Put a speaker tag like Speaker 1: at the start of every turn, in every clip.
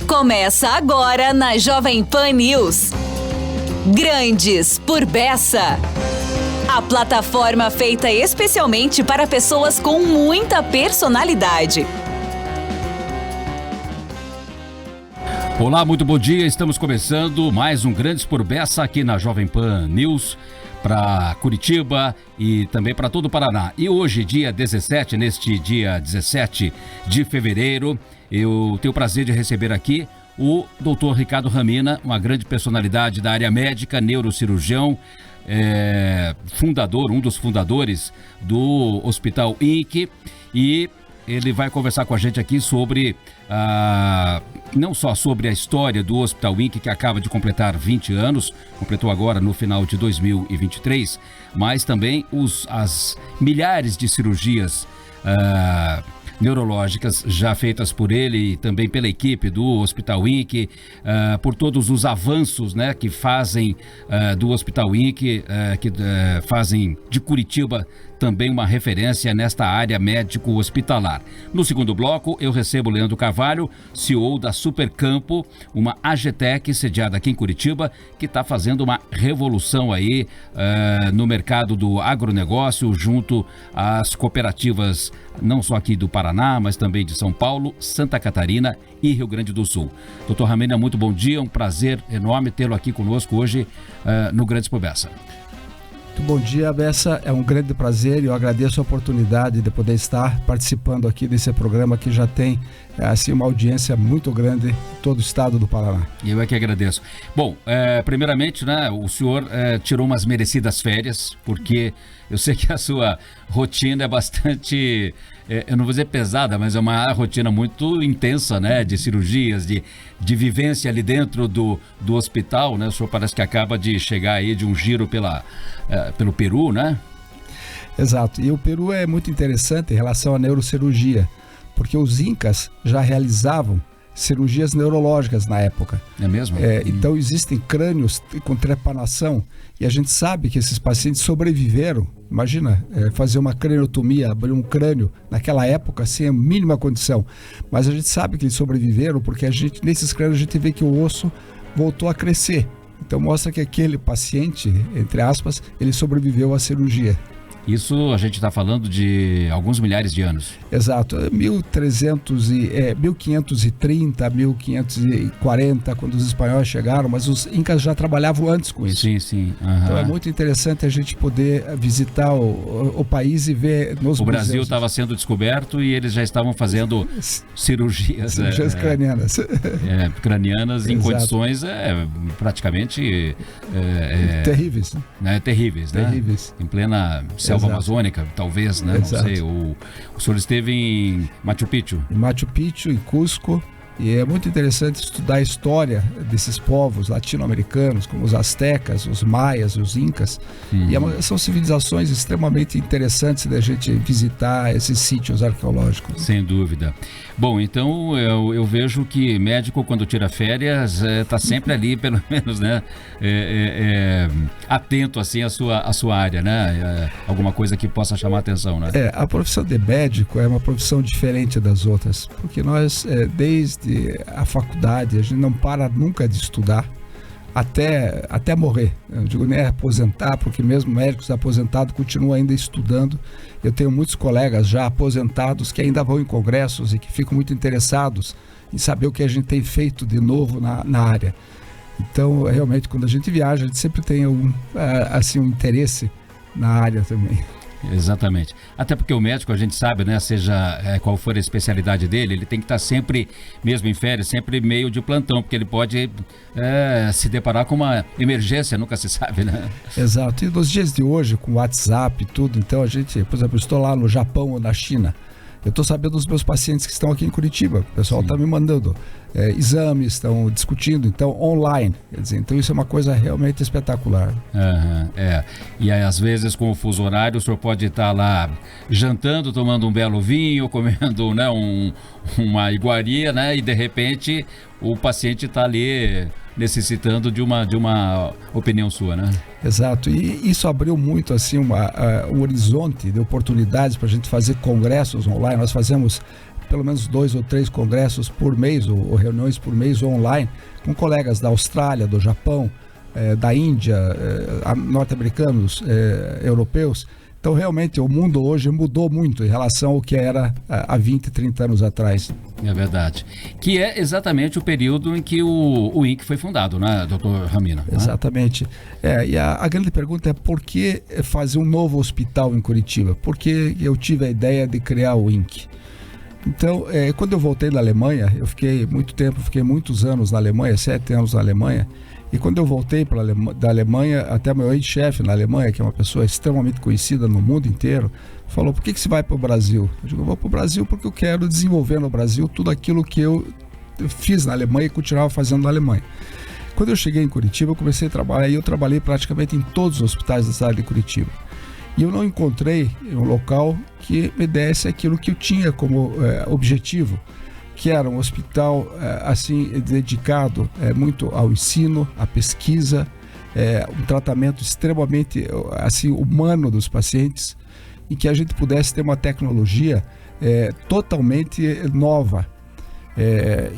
Speaker 1: Começa agora na Jovem Pan News. Grandes por Bessa. A plataforma feita especialmente para pessoas com muita personalidade.
Speaker 2: Olá, muito bom dia. Estamos começando mais um Grandes por Bessa aqui na Jovem Pan News para Curitiba e também para todo o Paraná. E hoje, neste dia 17 de fevereiro, eu tenho o prazer de receber aqui o Dr. Ricardo Ramina, uma grande personalidade da área médica, neurocirurgião, um dos fundadores do Hospital INC, e ele vai conversar com a gente aqui sobre, não só sobre a história do Hospital INC, que acaba de completar 20 anos, completou agora no final de 2023, mas também as milhares de cirurgias neurológicas já feitas por ele e também pela equipe do Hospital INC, por todos os avanços, né, que fazem do Hospital INC, que fazem de Curitiba também uma referência nesta área médico-hospitalar. No segundo bloco, eu recebo Leandro Carvalho, CEO da Supercampo, uma AGTEC sediada aqui em Curitiba, que está fazendo uma revolução aí no mercado do agronegócio, junto às cooperativas, não só aqui do Paraná, mas também de São Paulo, Santa Catarina e Rio Grande do Sul. Doutor Ramina, muito bom dia, um prazer enorme tê-lo aqui conosco hoje no Grandes por Bessa.
Speaker 3: Muito bom dia, Bessa. É um grande prazer e eu agradeço a oportunidade de poder estar participando aqui desse programa que já tem assim, uma audiência muito grande em todo o estado do Paraná.
Speaker 2: Eu é que agradeço. Bom, primeiramente, né, o senhor tirou umas merecidas férias, porque eu sei que a sua rotina é bastante, eu não vou dizer pesada, mas é uma rotina muito intensa, né, de cirurgias, de vivência ali dentro do hospital, né? O senhor parece que acaba de chegar aí de um giro pelo Peru, né?
Speaker 3: Exato, e o Peru é muito interessante em relação à neurocirurgia, porque os incas já realizavam cirurgias neurológicas na época. É mesmo? Então existem crânios com trepanação e a gente sabe que esses pacientes sobreviveram. Imagina, fazer uma craniotomia, abrir um crânio naquela época sem a mínima condição. Mas a gente sabe que eles sobreviveram porque nesses crânios a gente vê que o osso voltou a crescer. Então mostra que aquele paciente, entre aspas, ele sobreviveu à cirurgia.
Speaker 2: Isso a gente está falando de alguns milhares de anos.
Speaker 3: Exato, 1530, 1540, quando os espanhóis chegaram, mas os incas já trabalhavam antes com isso.
Speaker 2: Sim, sim.
Speaker 3: Então é muito interessante a gente poder visitar o país e ver nos museus.
Speaker 2: O Brasil estava sendo descoberto e eles já estavam fazendo cirurgias
Speaker 3: cranianas.
Speaker 2: Cranianas em condições praticamente
Speaker 3: terríveis.
Speaker 2: Terríveis, né?
Speaker 3: Terríveis.
Speaker 2: Em plena selva amazônica, talvez, né? Exato. Não sei. O senhor esteve em Machu Picchu?
Speaker 3: Em Machu Picchu, em Cusco. E é muito interessante estudar a história desses povos latino-americanos, como os astecas, os maias, os incas. E são civilizações extremamente interessantes da gente visitar esses sítios arqueológicos.
Speaker 2: Sem dúvida. Bom, então eu vejo que médico, quando tira férias, está sempre ali, pelo menos, né? Atento assim à sua área, né? Alguma coisa que possa chamar a atenção, né?
Speaker 3: A profissão de médico é uma profissão diferente das outras, porque nós, desde a faculdade, a gente não para nunca de estudar até morrer. Eu não digo nem aposentar, porque mesmo médicos aposentados continuam ainda estudando. Eu tenho muitos colegas já aposentados que ainda vão em congressos e que ficam muito interessados em saber o que a gente tem feito de novo na área. Então, realmente, quando a gente viaja, a gente sempre tem um interesse na área também.
Speaker 2: Exatamente. Até porque o médico, a gente sabe, né, seja qual for a especialidade dele, ele tem que estar sempre, mesmo em férias, sempre meio de plantão, porque ele pode se deparar com uma emergência, nunca se sabe, né?
Speaker 3: Exato. E nos dias de hoje, com o WhatsApp e tudo, então a gente, por exemplo, estou lá no Japão ou na China, eu estou sabendo dos meus pacientes que estão aqui em Curitiba. O pessoal está me mandando exames, estão discutindo, então online. Quer dizer, então isso é uma coisa realmente espetacular.
Speaker 2: E aí, às vezes, com o fuso horário, o senhor pode estar lá jantando, tomando um belo vinho, comendo, né, uma iguaria, né, e de repente o paciente está ali necessitando de uma opinião sua, né?
Speaker 3: Exato, e isso abriu muito assim um horizonte de oportunidades para a gente fazer congressos online. Nós fazemos pelo menos 2 ou 3 congressos por mês, ou reuniões por mês online, com colegas da Austrália, do Japão, da Índia, norte-americanos, europeus. Então, realmente, o mundo hoje mudou muito em relação ao que era há 20, 30 anos atrás.
Speaker 2: É verdade. Que é exatamente o período em que o INC foi fundado, né, doutor Ramina?
Speaker 3: Exatamente. E a grande pergunta é por que fazer um novo hospital em Curitiba? Por que eu tive a ideia de criar o INC? Então, quando eu voltei da Alemanha, eu fiquei muitos anos na Alemanha, 7 anos na Alemanha. E quando eu voltei da Alemanha, até meu ex-chefe na Alemanha, que é uma pessoa extremamente conhecida no mundo inteiro, falou: por que você vai para o Brasil? Eu digo: eu vou para o Brasil porque eu quero desenvolver no Brasil tudo aquilo que eu fiz na Alemanha e continuava fazendo na Alemanha. Quando eu cheguei em Curitiba, eu comecei a trabalhar, e eu trabalhei praticamente em todos os hospitais da cidade de Curitiba. E eu não encontrei um local que me desse aquilo que eu tinha como objetivo, que era um hospital assim dedicado muito ao ensino, à pesquisa, um tratamento extremamente assim humano dos pacientes, e que a gente pudesse ter uma tecnologia totalmente nova.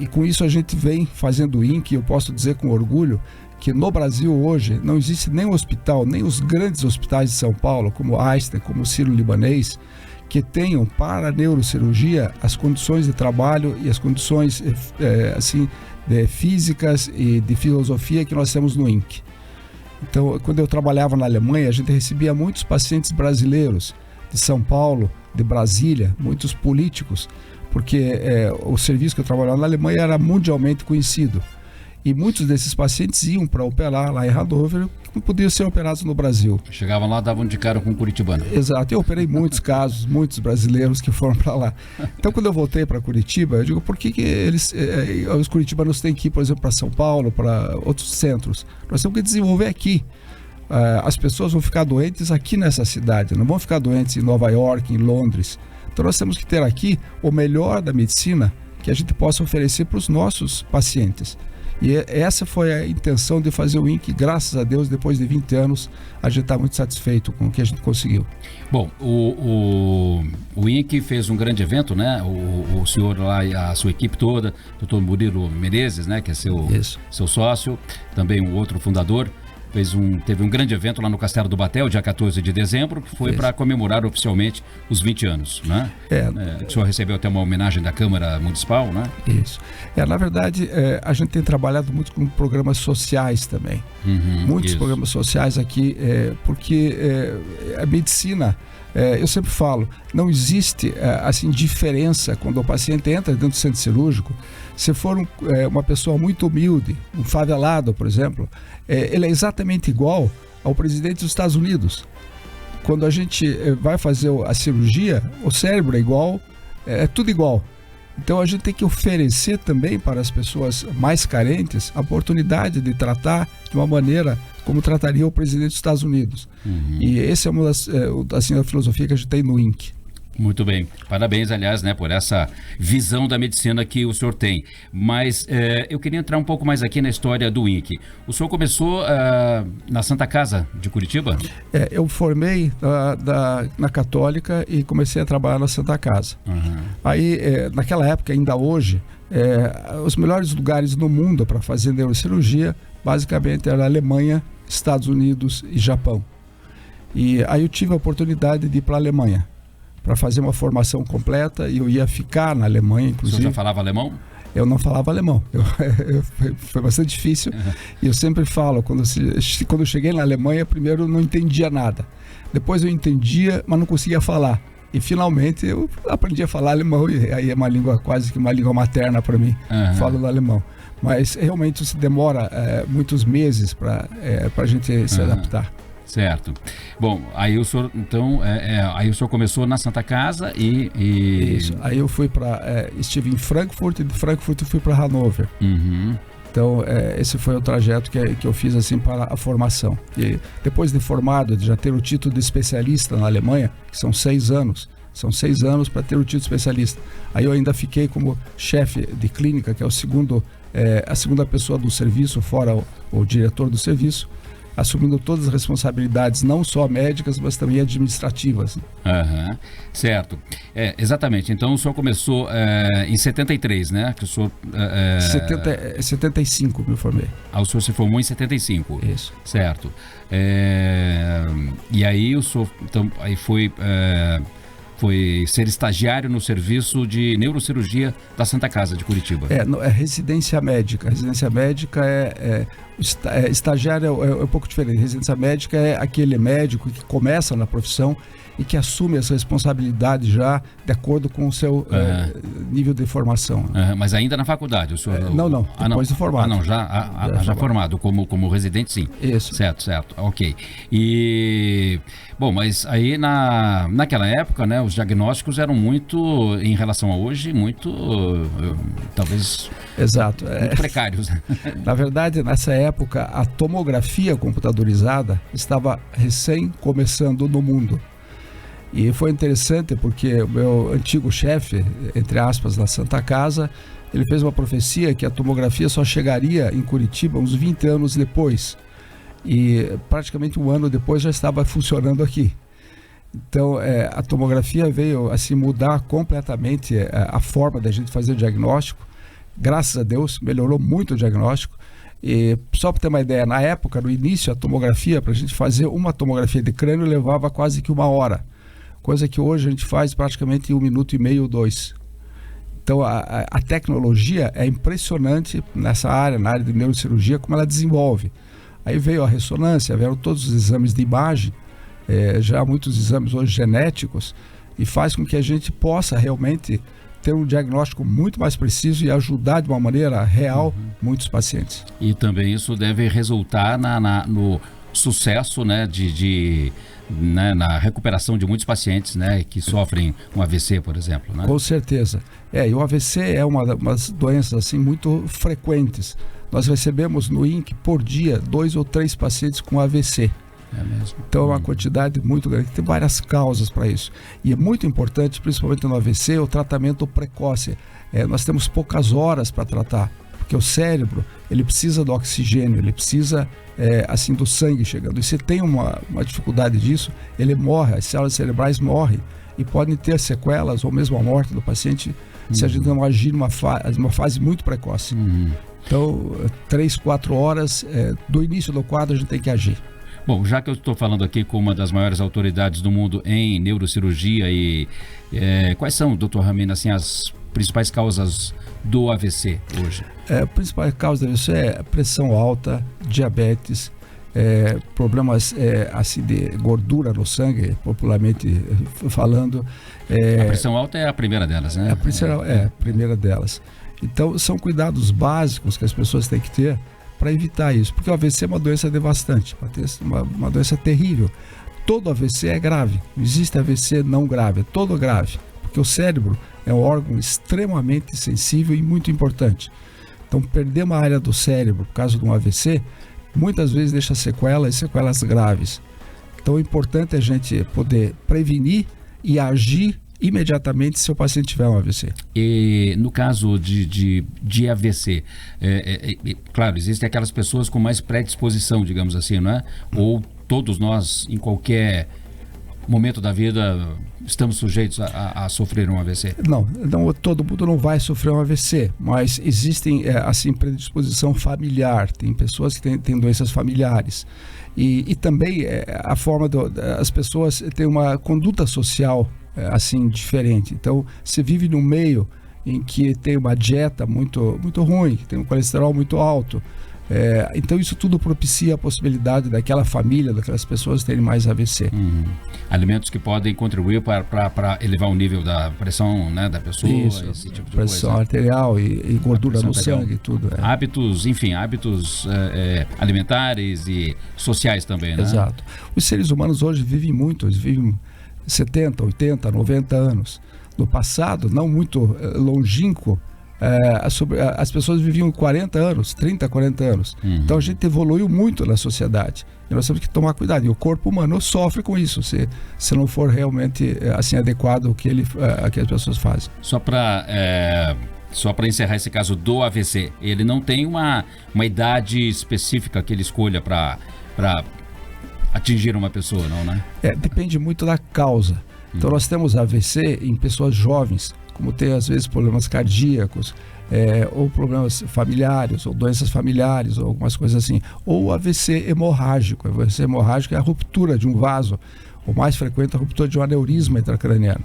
Speaker 3: E com isso a gente vem fazendo o INC. Eu posso dizer com orgulho que no Brasil hoje não existe nenhum hospital, nem os grandes hospitais de São Paulo, como Einstein, como o Sírio-Libanês, que tenham para a neurocirurgia as condições de trabalho e as condições físicas e de filosofia que nós temos no INC. Então, quando eu trabalhava na Alemanha, a gente recebia muitos pacientes brasileiros de São Paulo, de Brasília, muitos políticos, porque o serviço que eu trabalhava na Alemanha era mundialmente conhecido. E muitos desses pacientes iam para operar lá em Hannover, que não podiam ser operados no Brasil.
Speaker 2: Chegavam lá, davam de cara com o curitibano.
Speaker 3: Exato, eu operei muitos casos, muitos brasileiros que foram para lá. Então, quando eu voltei para Curitiba, eu digo: por que os curitibanos têm que ir, por exemplo, para São Paulo, para outros centros? Nós temos que desenvolver aqui. As pessoas vão ficar doentes aqui nessa cidade, não vão ficar doentes em Nova York, em Londres. Então, nós temos que ter aqui o melhor da medicina que a gente possa oferecer para os nossos pacientes. E essa foi a intenção de fazer o INC. Graças a Deus, depois de 20 anos, a gente está muito satisfeito com o que a gente conseguiu.
Speaker 2: Bom, o INC fez um grande evento, né? O senhor lá e a sua equipe toda, doutor Murilo Menezes, né? Que é seu sócio, também um outro fundador. Teve um grande evento lá no Castelo do Batel, dia 14 de dezembro, que foi para comemorar oficialmente os 20 anos, né? O senhor recebeu até uma homenagem da Câmara Municipal, né?
Speaker 3: Isso. Na verdade, a gente tem trabalhado muito com programas sociais também. Muitos programas sociais aqui, porque a medicina, eu sempre falo, não existe assim diferença quando o paciente entra dentro do centro cirúrgico. Se for uma pessoa muito humilde, um favelado, por exemplo, ele é exatamente igual ao presidente dos Estados Unidos. Quando a gente vai fazer a cirurgia, o cérebro é igual, é tudo igual. Então a gente tem que oferecer também para as pessoas mais carentes a oportunidade de tratar de uma maneira como trataria o presidente dos Estados Unidos. E essa é uma das, assim, a filosofia que a gente tem no INC.
Speaker 2: Muito bem. Parabéns, aliás, né, por essa visão da medicina que o senhor tem. Mas eu queria entrar um pouco mais aqui na história do INC. O senhor começou na Santa Casa de Curitiba?
Speaker 3: Eu formei na Católica e comecei a trabalhar na Santa Casa. Aí, naquela época, ainda hoje, os melhores lugares no mundo para fazer neurocirurgia, basicamente, era a Alemanha, Estados Unidos e Japão. E aí eu tive a oportunidade de ir para a Alemanha para fazer uma formação completa, e eu ia ficar na Alemanha, inclusive.
Speaker 2: O senhor já falava alemão?
Speaker 3: Eu não falava alemão. Foi bastante difícil. E eu sempre falo, quando eu cheguei na Alemanha, primeiro eu não entendia nada. Depois eu entendia, mas não conseguia falar. E finalmente eu aprendi a falar alemão, e aí é uma língua, quase que uma língua materna para mim, falo do alemão. Mas realmente isso demora muitos meses para a gente se adaptar.
Speaker 2: Certo. Bom, aí o senhor, então, aí o senhor começou na Santa Casa e...
Speaker 3: Isso, aí eu fui estive em Frankfurt, e de Frankfurt eu fui para Hannover. Então, esse foi o trajeto que eu fiz assim para a formação. E depois de formado, de já ter o título de especialista na Alemanha, que são 6 anos, para ter o título de especialista. Aí eu ainda fiquei como chefe de clínica, que é a segunda pessoa do serviço, fora o diretor do serviço. assumindo todas as responsabilidades, não só médicas, mas também administrativas.
Speaker 2: Certo. Exatamente. Então o senhor começou em 73, né? Que o senhor,
Speaker 3: 75 me formei.
Speaker 2: O senhor se formou em 75.
Speaker 3: Isso.
Speaker 2: Certo. E aí o senhor então, aí foi ser estagiário no serviço de neurocirurgia da Santa Casa de Curitiba.
Speaker 3: É residência médica. Residência médica estagiário é um pouco diferente. Residência médica é aquele médico que começa na profissão e que assume essa responsabilidade já de acordo com o seu nível de formação.
Speaker 2: Mas ainda na faculdade? O senhor,
Speaker 3: não. Depois de formado.
Speaker 2: Já formado, como residente, sim.
Speaker 3: Isso.
Speaker 2: Certo. Ok. Bom, mas aí naquela época, né, os diagnósticos eram muito, em relação a hoje, muito, talvez...
Speaker 3: Exato.
Speaker 2: Muito precários.
Speaker 3: Na verdade, nessa época, a tomografia computadorizada estava recém começando no mundo. E foi interessante porque o meu antigo chefe, entre aspas, da Santa Casa, ele fez uma profecia que a tomografia só chegaria em Curitiba uns 20 anos depois. E praticamente um ano depois já estava funcionando aqui. Então, a tomografia veio assim, mudar completamente a forma da gente fazer o diagnóstico. Graças a Deus, melhorou muito o diagnóstico. E só para ter uma ideia, na época, no início, a tomografia, para a gente fazer uma tomografia de crânio, levava quase que 1 hora. Coisa que hoje a gente faz praticamente em 1 minuto e meio ou 2. Então, a tecnologia é impressionante nessa área, na área de neurocirurgia, como ela desenvolve. Aí veio a ressonância, vieram todos os exames de imagem, já muitos exames hoje genéticos, e faz com que a gente possa realmente ter um diagnóstico muito mais preciso e ajudar de uma maneira real muitos pacientes.
Speaker 2: E também isso deve resultar no sucesso, né, na recuperação de muitos pacientes, né, que sofrem um AVC, por exemplo, né?
Speaker 3: Com certeza. E o AVC é uma das doenças assim, muito frequentes. Nós recebemos no INC por dia 2 ou 3 pacientes com AVC.
Speaker 2: É mesmo?
Speaker 3: Então é uma quantidade muito grande. Tem várias causas para isso. E é muito importante, principalmente no AVC, o tratamento precoce. Nós temos poucas horas para tratar, porque o cérebro ele precisa do oxigênio, ele precisa assim do sangue chegando. E se tem uma dificuldade disso, ele morre, as células cerebrais morrem e podem ter sequelas ou mesmo a morte do paciente se a gente não agir numa fase muito precoce. Então, 3, 4 horas do início do quadro a gente tem que agir.
Speaker 2: Bom, já que eu estou falando aqui com uma das maiores autoridades do mundo em neurocirurgia, quais são, doutor Ramina, assim, as principais causas do AVC hoje?
Speaker 3: A principal causa do AVC é pressão alta, diabetes, problemas assim de gordura no sangue, popularmente falando.
Speaker 2: A pressão alta é a primeira delas, né?
Speaker 3: A primeira delas. Então, são cuidados básicos que as pessoas têm que ter para evitar isso, porque o AVC é uma doença devastante, uma doença terrível. Todo AVC é grave, não existe AVC não grave, é todo grave, porque o cérebro é um órgão extremamente sensível e muito importante. Então, perder uma área do cérebro por causa de um AVC, muitas vezes deixa sequelas graves. Então, é importante a gente poder prevenir e agir imediatamente se o paciente tiver um AVC.
Speaker 2: E no caso de AVC, claro, existem aquelas pessoas com mais predisposição, digamos assim, não é? Ou todos nós, em qualquer momento da vida, estamos sujeitos a sofrer um AVC?
Speaker 3: Não, todo mundo não vai sofrer um AVC, mas existem, assim, predisposição familiar, tem pessoas que têm doenças familiares. E também a forma as pessoas têm uma conduta social assim diferente. Então, você vive num meio em que tem uma dieta muito, muito ruim, que tem um colesterol muito alto. Então, isso tudo propicia a possibilidade daquela família, daquelas pessoas terem mais AVC.
Speaker 2: Alimentos que podem contribuir para elevar o nível da pressão, né, da pessoa,
Speaker 3: isso,
Speaker 2: esse tipo de
Speaker 3: pressão
Speaker 2: coisa.
Speaker 3: arterial e gordura no sangue, tudo.
Speaker 2: Hábitos alimentares e sociais também, né?
Speaker 3: Exato. Os seres humanos hoje vivem muito, eles vivem 70, 80, 90 anos. No passado, não muito longínquo, as pessoas viviam 40 anos, 30, 40 anos. Então a gente evoluiu muito na sociedade. E nós temos que tomar cuidado. E o corpo humano sofre com isso, se não for realmente assim, adequado ao que as pessoas fazem.
Speaker 2: Só para encerrar esse caso do AVC, ele não tem uma idade específica que ele escolha para para atingir uma pessoa, não, né?
Speaker 3: Depende muito da causa. Então nós temos AVC em pessoas jovens, como tem às vezes problemas cardíacos, ou problemas familiares, ou doenças familiares, ou algumas coisas assim. Ou AVC hemorrágico. O AVC hemorrágico é a ruptura de um vaso, o mais frequente é a ruptura de um aneurisma intracraniano.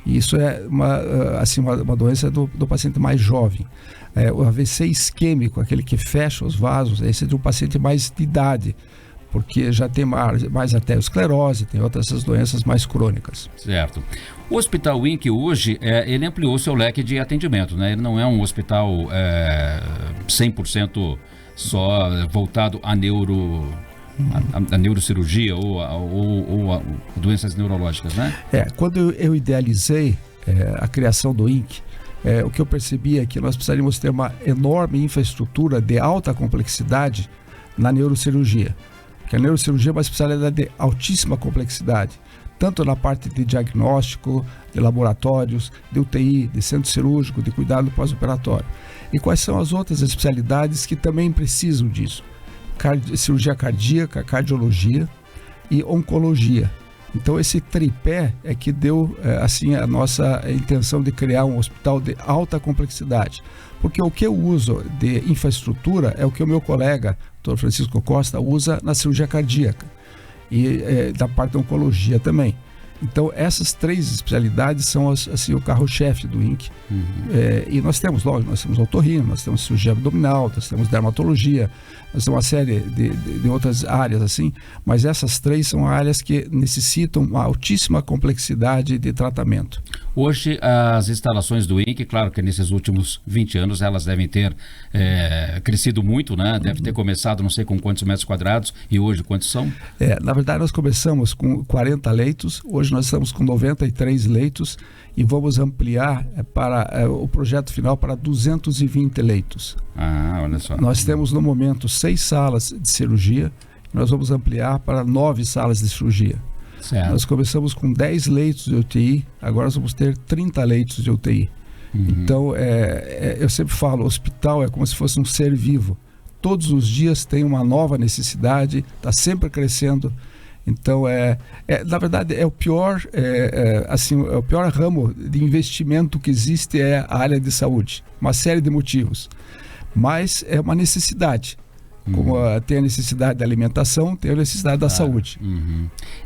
Speaker 3: E isso é uma doença do paciente mais jovem. O AVC isquêmico, aquele que fecha os vasos, esse é de um paciente mais de idade, porque já tem mais arteriosclerose, tem outras doenças mais crônicas.
Speaker 2: Certo. O Hospital INC hoje, ele ampliou seu leque de atendimento, né? Ele não é um hospital 100% só voltado a neurocirurgia ou doenças neurológicas, né?
Speaker 3: Quando eu idealizei a criação do INC, o que eu percebi é que nós precisaríamos ter uma enorme infraestrutura de alta complexidade na neurocirurgia. Porque a neurocirurgia é uma especialidade de altíssima complexidade, tanto na parte de diagnóstico, de laboratórios, de UTI, de centro cirúrgico, de cuidado pós-operatório. E quais são as outras especialidades que também precisam disso? Cirurgia cardíaca, cardiologia e oncologia. Então esse tripé é que deu a nossa intenção de criar um hospital de alta complexidade. Porque o que eu uso de infraestrutura é o que o meu colega, Dr. Francisco Costa, usa na cirurgia cardíaca e da parte da oncologia também. Então essas três especialidades são o carro-chefe do INC. E nós temos otorrino, nós temos cirurgia abdominal, nós temos dermatologia, nós temos uma série de outras áreas assim, mas essas três são áreas que necessitam uma altíssima complexidade de tratamento.
Speaker 2: Hoje as instalações do INC, claro que nesses últimos 20 anos elas devem ter crescido muito, né? Deve ter começado não sei com quantos metros quadrados e hoje quantos são?
Speaker 3: Na verdade nós começamos com 40 leitos, hoje nós estamos com 93 leitos e vamos ampliar para o projeto final para 220 leitos.
Speaker 2: Olha só.
Speaker 3: Nós temos no momento 6 salas de cirurgia, nós vamos ampliar para 9 salas de cirurgia.
Speaker 2: Certo.
Speaker 3: Nós começamos com 10 leitos de UTI, agora nós vamos ter 30 leitos de UTI. Então, eu sempre falo, o hospital é como se fosse um ser vivo. Todos os dias tem uma nova necessidade, está sempre crescendo. Então, na verdade, é o pior ramo de investimento que existe é a área de saúde. Uma série de motivos. Mas é uma necessidade. Como tem a necessidade da alimentação, tem a necessidade da saúde.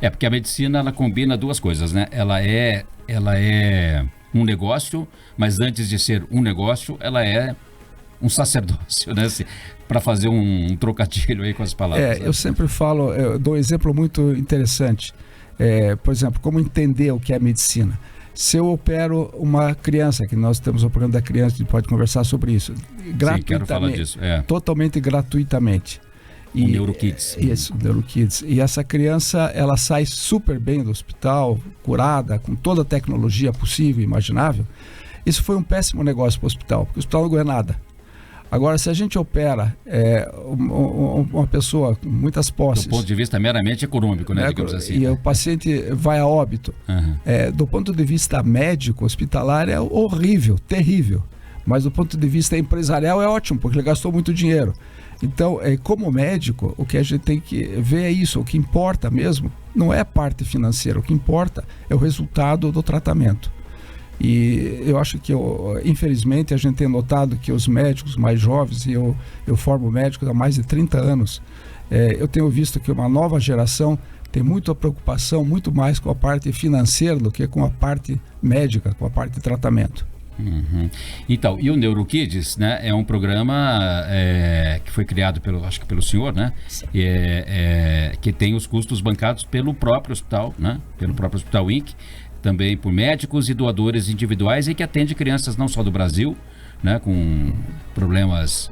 Speaker 2: Porque a medicina, ela combina duas coisas, né? Ela é um negócio, mas antes de ser um negócio, ela é um sacerdócio, né? Para fazer um trocadilho aí com as palavras.
Speaker 3: Eu sempre falo, eu dou um exemplo muito interessante. Por exemplo, como entender o que é medicina. Se eu opero uma criança, que nós temos o programa da criança, a gente pode conversar sobre isso, gratuitamente.
Speaker 2: Sim, quero falar disso.
Speaker 3: Totalmente gratuitamente.
Speaker 2: O NeuroKids.
Speaker 3: Isso, o NeuroKids. E essa criança, ela sai super bem do hospital, curada, com toda a tecnologia possível e imaginável. Isso foi um péssimo negócio para o hospital, porque o hospital não ganha nada. Agora, se a gente opera uma pessoa com muitas posses...
Speaker 2: Do ponto de vista meramente econômico, né? Digamos assim.
Speaker 3: E o paciente vai a óbito. Do ponto de vista médico, hospitalar, é horrível, terrível. Mas do ponto de vista empresarial é ótimo, porque ele gastou muito dinheiro. Então, como médico, o que a gente tem que ver é isso. O que importa mesmo não é a parte financeira. O que importa é o resultado do tratamento. E eu acho que, infelizmente, a gente tem notado que os médicos mais jovens, e eu formo médicos há mais de 30 anos, eu tenho visto que uma nova geração tem muita preocupação, muito mais com a parte financeira do que com a parte médica, com a parte de tratamento.
Speaker 2: Então, e o NeuroKids, né, é um programa que foi criado pelo senhor, né? Que tem os custos bancados pelo próprio hospital, né? Pelo próprio Hospital INC, também por médicos e doadores individuais, e que atende crianças não só do Brasil, né, com problemas,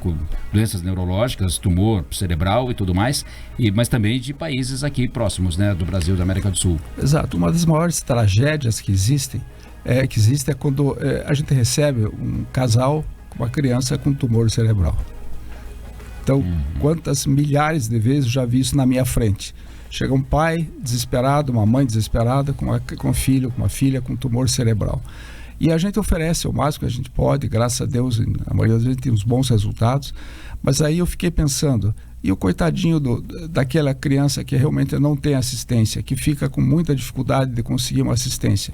Speaker 2: com doenças neurológicas, tumor cerebral e tudo mais, mas também de países aqui próximos, né, do Brasil, da América do Sul.
Speaker 3: Exato. Uma das maiores tragédias que existe é quando a gente recebe um casal com uma criança com tumor cerebral. Então, quantas milhares de vezes eu já vi isso na minha frente. Chega um pai desesperado, uma mãe desesperada com um filho, com uma filha com tumor cerebral. E a gente oferece o máximo que a gente pode, graças a Deus, a maioria das vezes tem uns bons resultados. Mas aí eu fiquei pensando, E o coitadinho daquela criança que realmente não tem assistência, que fica com muita dificuldade de conseguir uma assistência.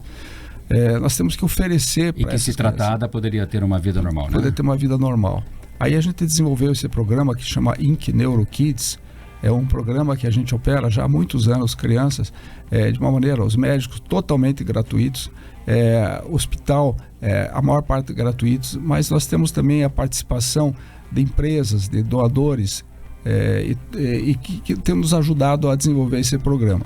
Speaker 3: Nós temos que oferecer...
Speaker 2: E que, se tratada, poderia ter uma vida normal, né?
Speaker 3: Poderia ter uma vida normal. Aí a gente desenvolveu esse programa que chama INC Neuro Kids. É um programa que a gente opera já há muitos anos, crianças, de uma maneira, os médicos totalmente gratuitos, hospital, a maior parte gratuitos, mas nós temos também a participação de empresas, de doadores, e que tem nos ajudado a desenvolver esse programa.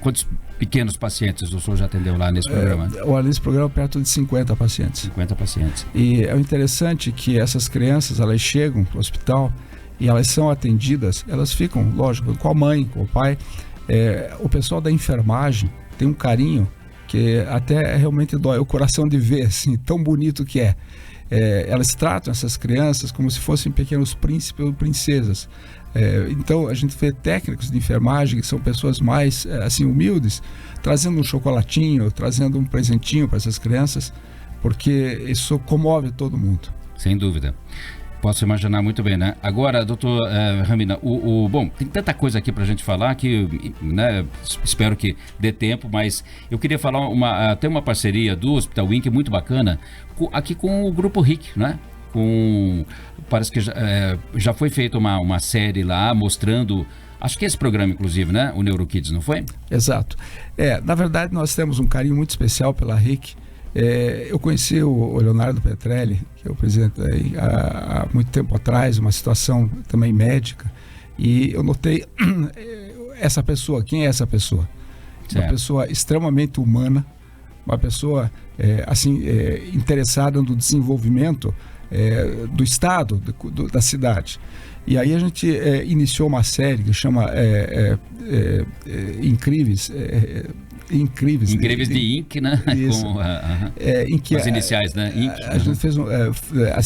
Speaker 2: Quantos pequenos pacientes o senhor já atendeu lá nesse programa?
Speaker 3: Nesse programa, perto de 50 pacientes.
Speaker 2: 50 pacientes.
Speaker 3: E é interessante que essas crianças, elas chegam para o hospital e elas são atendidas, elas ficam, lógico, com a mãe, com o pai. O pessoal da enfermagem tem um carinho que até realmente dói o coração de ver, assim, tão bonito que é. Elas tratam essas crianças como se fossem pequenos príncipes ou princesas. Então a gente vê técnicos de enfermagem que são pessoas mais assim humildes, trazendo um chocolatinho, trazendo um presentinho para essas crianças, porque isso comove todo mundo.
Speaker 2: Sem dúvida. Posso imaginar muito bem, né? Agora, doutor Ramina, bom, tem tanta coisa aqui pra gente falar que, né, espero que dê tempo, mas eu queria falar, tem uma parceria do Hospital INC muito bacana, aqui com o Grupo RIC, né? Parece que já foi feita uma série lá mostrando, acho que esse programa inclusive, né? O NeuroKids, não foi?
Speaker 3: Exato. Na verdade, nós temos um carinho muito especial pela RIC. Eu conheci o Leonardo Petrelli, que é o presidente aí, há muito tempo atrás, uma situação também médica, e eu notei essa pessoa. Quem é essa pessoa? Certo. Uma pessoa extremamente humana, uma pessoa interessada no desenvolvimento do estado, da cidade. E aí a gente iniciou uma série que chama Incríveis
Speaker 2: de INC, né? Com as iniciais, né? INC.
Speaker 3: A gente fez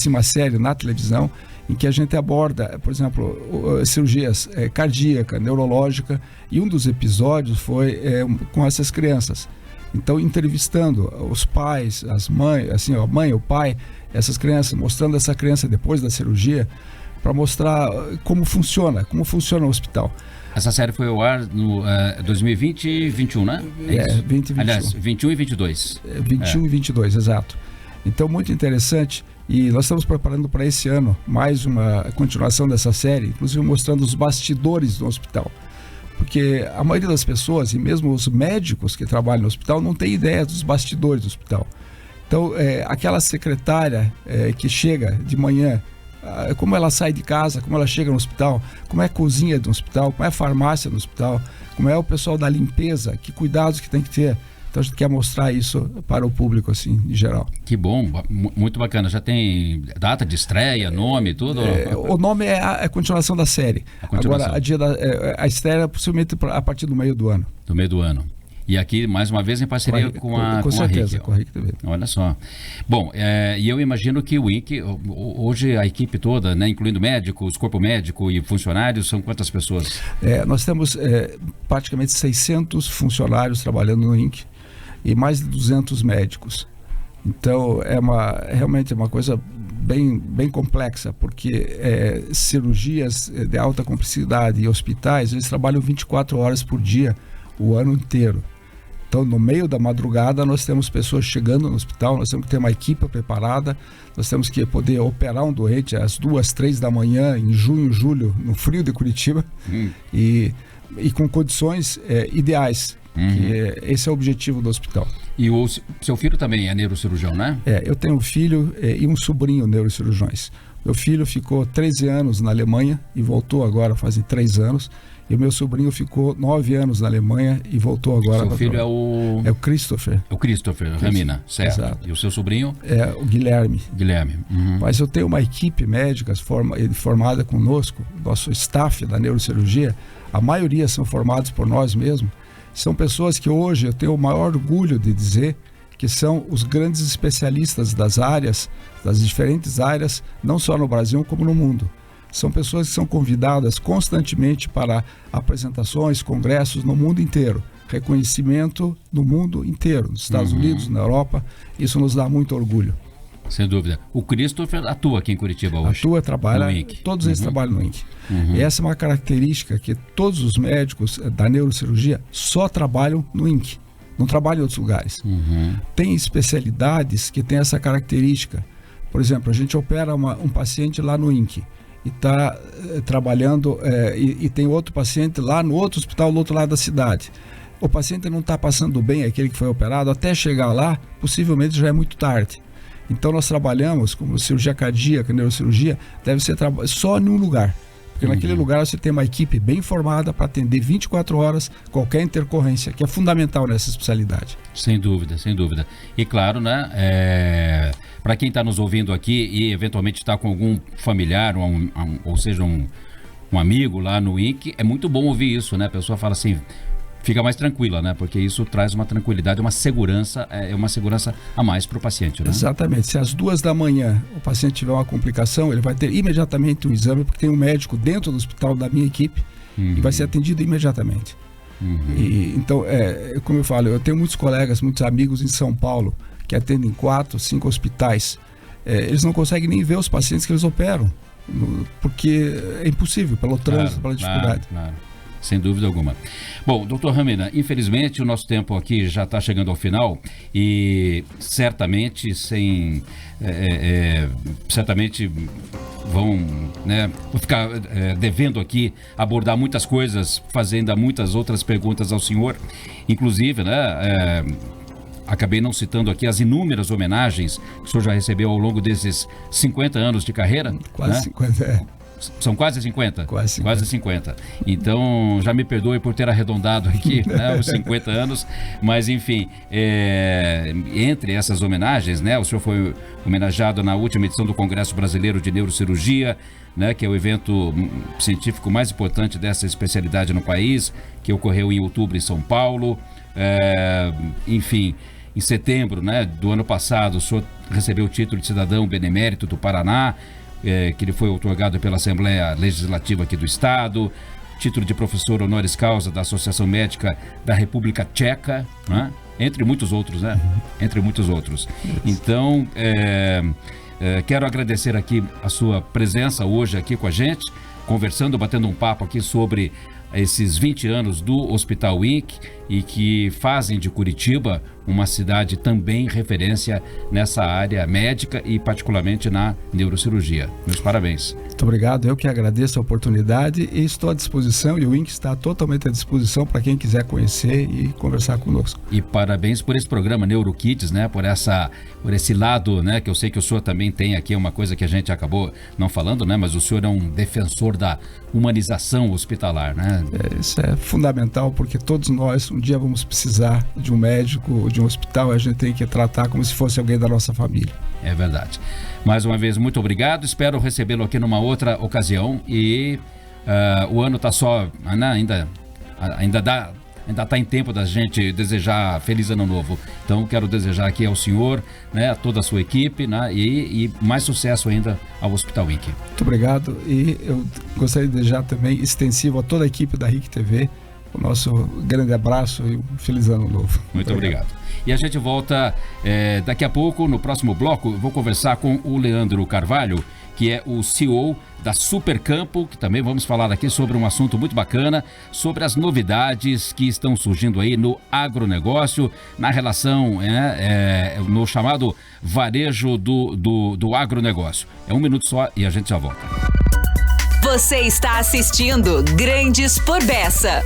Speaker 3: uma série na televisão em que a gente aborda, por exemplo, cirurgias cardíaca, neurológica, e um dos episódios foi com essas crianças. Então, entrevistando os pais, as mães, assim, a mãe, o pai, essas crianças, mostrando essa criança depois da cirurgia, para mostrar como funciona o hospital.
Speaker 2: Essa série foi ao ar no 2020 e 2021, né?
Speaker 3: 20 e 21.
Speaker 2: Aliás, 21 e 22.
Speaker 3: 21 e 22, exato. Então, muito interessante. E nós estamos preparando para esse ano mais uma continuação dessa série, inclusive mostrando os bastidores do hospital. Porque a maioria das pessoas, e mesmo os médicos que trabalham no hospital, não tem ideia dos bastidores do hospital. Então, aquela secretária que chega de manhã, como ela sai de casa, como ela chega no hospital, como é a cozinha do hospital, como é a farmácia no hospital, como é o pessoal da limpeza, que cuidados que tem que ter. Então a gente quer mostrar isso para o público, assim, em geral.
Speaker 2: Que bom, muito bacana. Já tem data de estreia, nome, tudo?
Speaker 3: O nome é a continuação da série. Agora, a estreia possivelmente a partir do meio do ano.
Speaker 2: Do meio do ano. E aqui, mais uma vez, em parceria com a RIC.
Speaker 3: Com a RIC TV.
Speaker 2: Olha só. Bom, e eu imagino que o INC, hoje a equipe toda, né, incluindo médicos, corpo médico e funcionários, são quantas pessoas?
Speaker 3: Nós temos praticamente 600 funcionários trabalhando no INC e mais de 200 médicos. Então, realmente é uma coisa bem complexa, porque cirurgias de alta complexidade e hospitais, eles trabalham 24 horas por dia, o ano inteiro. Então, no meio da madrugada, nós temos pessoas chegando no hospital, nós temos que ter uma equipe preparada, nós temos que poder operar um doente às 2, 3 da manhã, em junho, julho, no frio de Curitiba, e com condições ideais. Que esse é o objetivo do hospital.
Speaker 2: E o seu filho também é neurocirurgião, né?
Speaker 3: Eu tenho um filho e um sobrinho neurocirurgiões. Meu filho ficou 13 anos na Alemanha e voltou agora faz 3 anos. E o meu sobrinho ficou 9 anos na Alemanha e voltou agora.
Speaker 2: Seu filho é o
Speaker 3: Christopher.
Speaker 2: É o Christopher Ramina, certo. Exato. E o seu sobrinho?
Speaker 3: É o Guilherme.
Speaker 2: Uhum.
Speaker 3: Mas eu tenho uma equipe médica formada conosco, nosso staff da neurocirurgia, a maioria são formados por nós mesmos. São pessoas que hoje eu tenho o maior orgulho de dizer que são os grandes especialistas das diferentes áreas, não só no Brasil como no mundo. São pessoas que são convidadas constantemente para apresentações, congressos no mundo inteiro. Reconhecimento no mundo inteiro, nos Estados Unidos, na Europa. Isso nos dá muito orgulho.
Speaker 2: Sem dúvida. O Christopher atua aqui em Curitiba hoje.
Speaker 3: Atua, trabalha, todos eles trabalham no INC. E essa é uma característica que todos os médicos da neurocirurgia só trabalham no INC, não trabalham em outros lugares. Tem especialidades que têm essa característica. Por exemplo, a gente opera um paciente lá no INC e está trabalhando, e tem outro paciente lá no outro hospital, do outro lado da cidade. O paciente não está passando bem, aquele que foi operado, até chegar lá, possivelmente já é muito tarde. Então nós trabalhamos como cirurgia cardíaca, neurocirurgia, deve ser só em um lugar. Porque naquele lugar você tem uma equipe bem formada para atender 24 horas qualquer intercorrência, que é fundamental nessa especialidade.
Speaker 2: Sem dúvida, sem dúvida. E claro, né, para quem está nos ouvindo aqui e eventualmente está com algum familiar, ou seja, um amigo lá no INC, é muito bom ouvir isso, né? A pessoa fala assim, fica mais tranquila, né? Porque isso traz uma tranquilidade, uma segurança a mais para o paciente, né?
Speaker 3: Exatamente. Se às 2 da manhã o paciente tiver uma complicação, ele vai ter imediatamente um exame, porque tem um médico dentro do hospital da minha equipe e vai ser atendido imediatamente. Então, como eu falo, eu tenho muitos colegas, muitos amigos em São Paulo que atendem 4, 5 hospitais. Eles não conseguem nem ver os pacientes que eles operam, porque é impossível, pelo trânsito, pela dificuldade.
Speaker 2: Claro. Sem dúvida alguma. Bom, doutor Ramina, infelizmente o nosso tempo aqui já está chegando ao final e certamente certamente vão ficar devendo aqui abordar muitas coisas, fazendo muitas outras perguntas ao senhor, inclusive, acabei não citando aqui as inúmeras homenagens que o senhor já recebeu ao longo desses 50 anos de carreira.
Speaker 3: Quase 50,
Speaker 2: São quase 50?
Speaker 3: Quase
Speaker 2: 50. Então, já me perdoe por ter arredondado aqui os 50 anos, mas enfim, entre essas homenagens, o senhor foi homenageado na última edição do Congresso Brasileiro de Neurocirurgia, que é o evento científico mais importante dessa especialidade no país, que ocorreu em outubro em São Paulo. Enfim, em setembro do ano passado, o senhor recebeu o título de cidadão benemérito do Paraná, que ele foi outorgado pela Assembleia Legislativa aqui do Estado, título de professor honoris causa da Associação Médica da República Tcheca, entre muitos outros, Entre muitos outros. Então, quero agradecer aqui a sua presença hoje aqui com a gente, conversando, batendo um papo aqui sobre esses 20 anos do Hospital INC e que fazem de Curitiba uma cidade também referência nessa área médica e particularmente na neurocirurgia. Meus parabéns.
Speaker 3: Muito obrigado, eu que agradeço a oportunidade e estou à disposição, e o INC está totalmente à disposição para quem quiser conhecer e conversar conosco.
Speaker 2: E parabéns por esse programa NeuroKids, por esse lado, que eu sei que o senhor também tem aqui, uma coisa que a gente acabou não falando, mas o senhor é um defensor da humanização hospitalar,
Speaker 3: Isso é fundamental, porque todos nós um dia vamos precisar de um médico, de um hospital, a gente tem que tratar como se fosse alguém da nossa família.
Speaker 2: É verdade. Mais uma vez, muito obrigado. Espero recebê-lo aqui numa outra ocasião. E o ano está só... Ainda está em tempo da gente desejar feliz ano novo. Então, quero desejar aqui ao senhor, a toda a sua equipe, e mais sucesso ainda ao Hospital INC.
Speaker 3: Muito obrigado. E eu gostaria de desejar também extensivo a toda a equipe da RIC TV o nosso grande abraço e um feliz ano novo.
Speaker 2: Muito obrigado. E a gente volta daqui a pouco, no próximo bloco. Eu vou conversar com o Leandro Carvalho, que é o CEO da Supercampo, que também vamos falar aqui sobre um assunto muito bacana, sobre as novidades que estão surgindo aí no agronegócio, na relação, no chamado varejo do agronegócio. É um minuto só e a gente já volta.
Speaker 1: Você está assistindo Grandes por Bessa.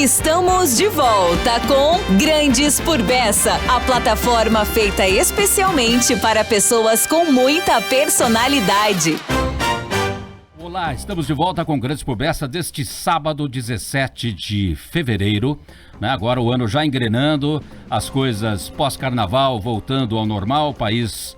Speaker 1: Estamos de volta com Grandes por Bessa, a plataforma feita especialmente para pessoas com muita personalidade.
Speaker 2: Olá, estamos de volta com Grandes por Bessa deste sábado 17 de fevereiro. Agora o ano já engrenando, as coisas pós-carnaval voltando ao normal, o país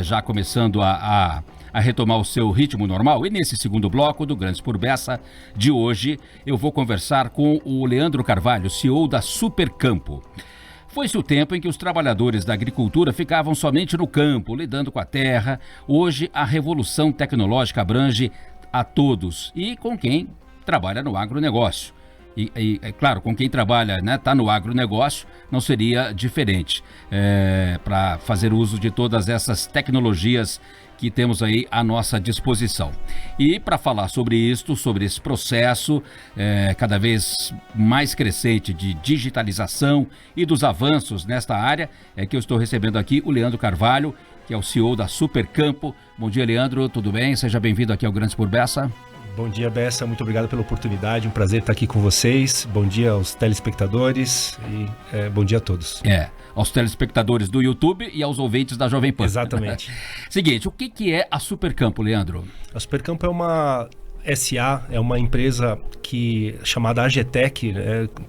Speaker 2: já começando a retomar o seu ritmo normal. E nesse segundo bloco do Grandes por Bessa de hoje, eu vou conversar com o Leandro Carvalho, CEO da Supercampo. Foi-se o tempo em que os trabalhadores da agricultura ficavam somente no campo, lidando com a terra. Hoje, a revolução tecnológica abrange a todos e com quem trabalha no agronegócio. E é claro, com quem trabalha, tá no agronegócio, não seria diferente para fazer uso de todas essas tecnologias que temos aí à nossa disposição. E para falar sobre isto, sobre esse processo cada vez mais crescente de digitalização e dos avanços nesta área, é que eu estou recebendo aqui o Leandro Carvalho, que é o CEO da Supercampo. Bom dia, Leandro, tudo bem? Seja bem-vindo aqui ao Grandes por Bessa.
Speaker 4: Bom dia, Bessa, muito obrigado pela oportunidade, um prazer estar aqui com vocês. Bom dia aos telespectadores e bom dia a todos.
Speaker 2: Aos telespectadores do YouTube e aos ouvintes da Jovem Pan.
Speaker 4: Exatamente.
Speaker 2: Seguinte, o que é a Supercampo, Leandro?
Speaker 4: A Supercampo é uma SA, é uma empresa chamada AGTEC,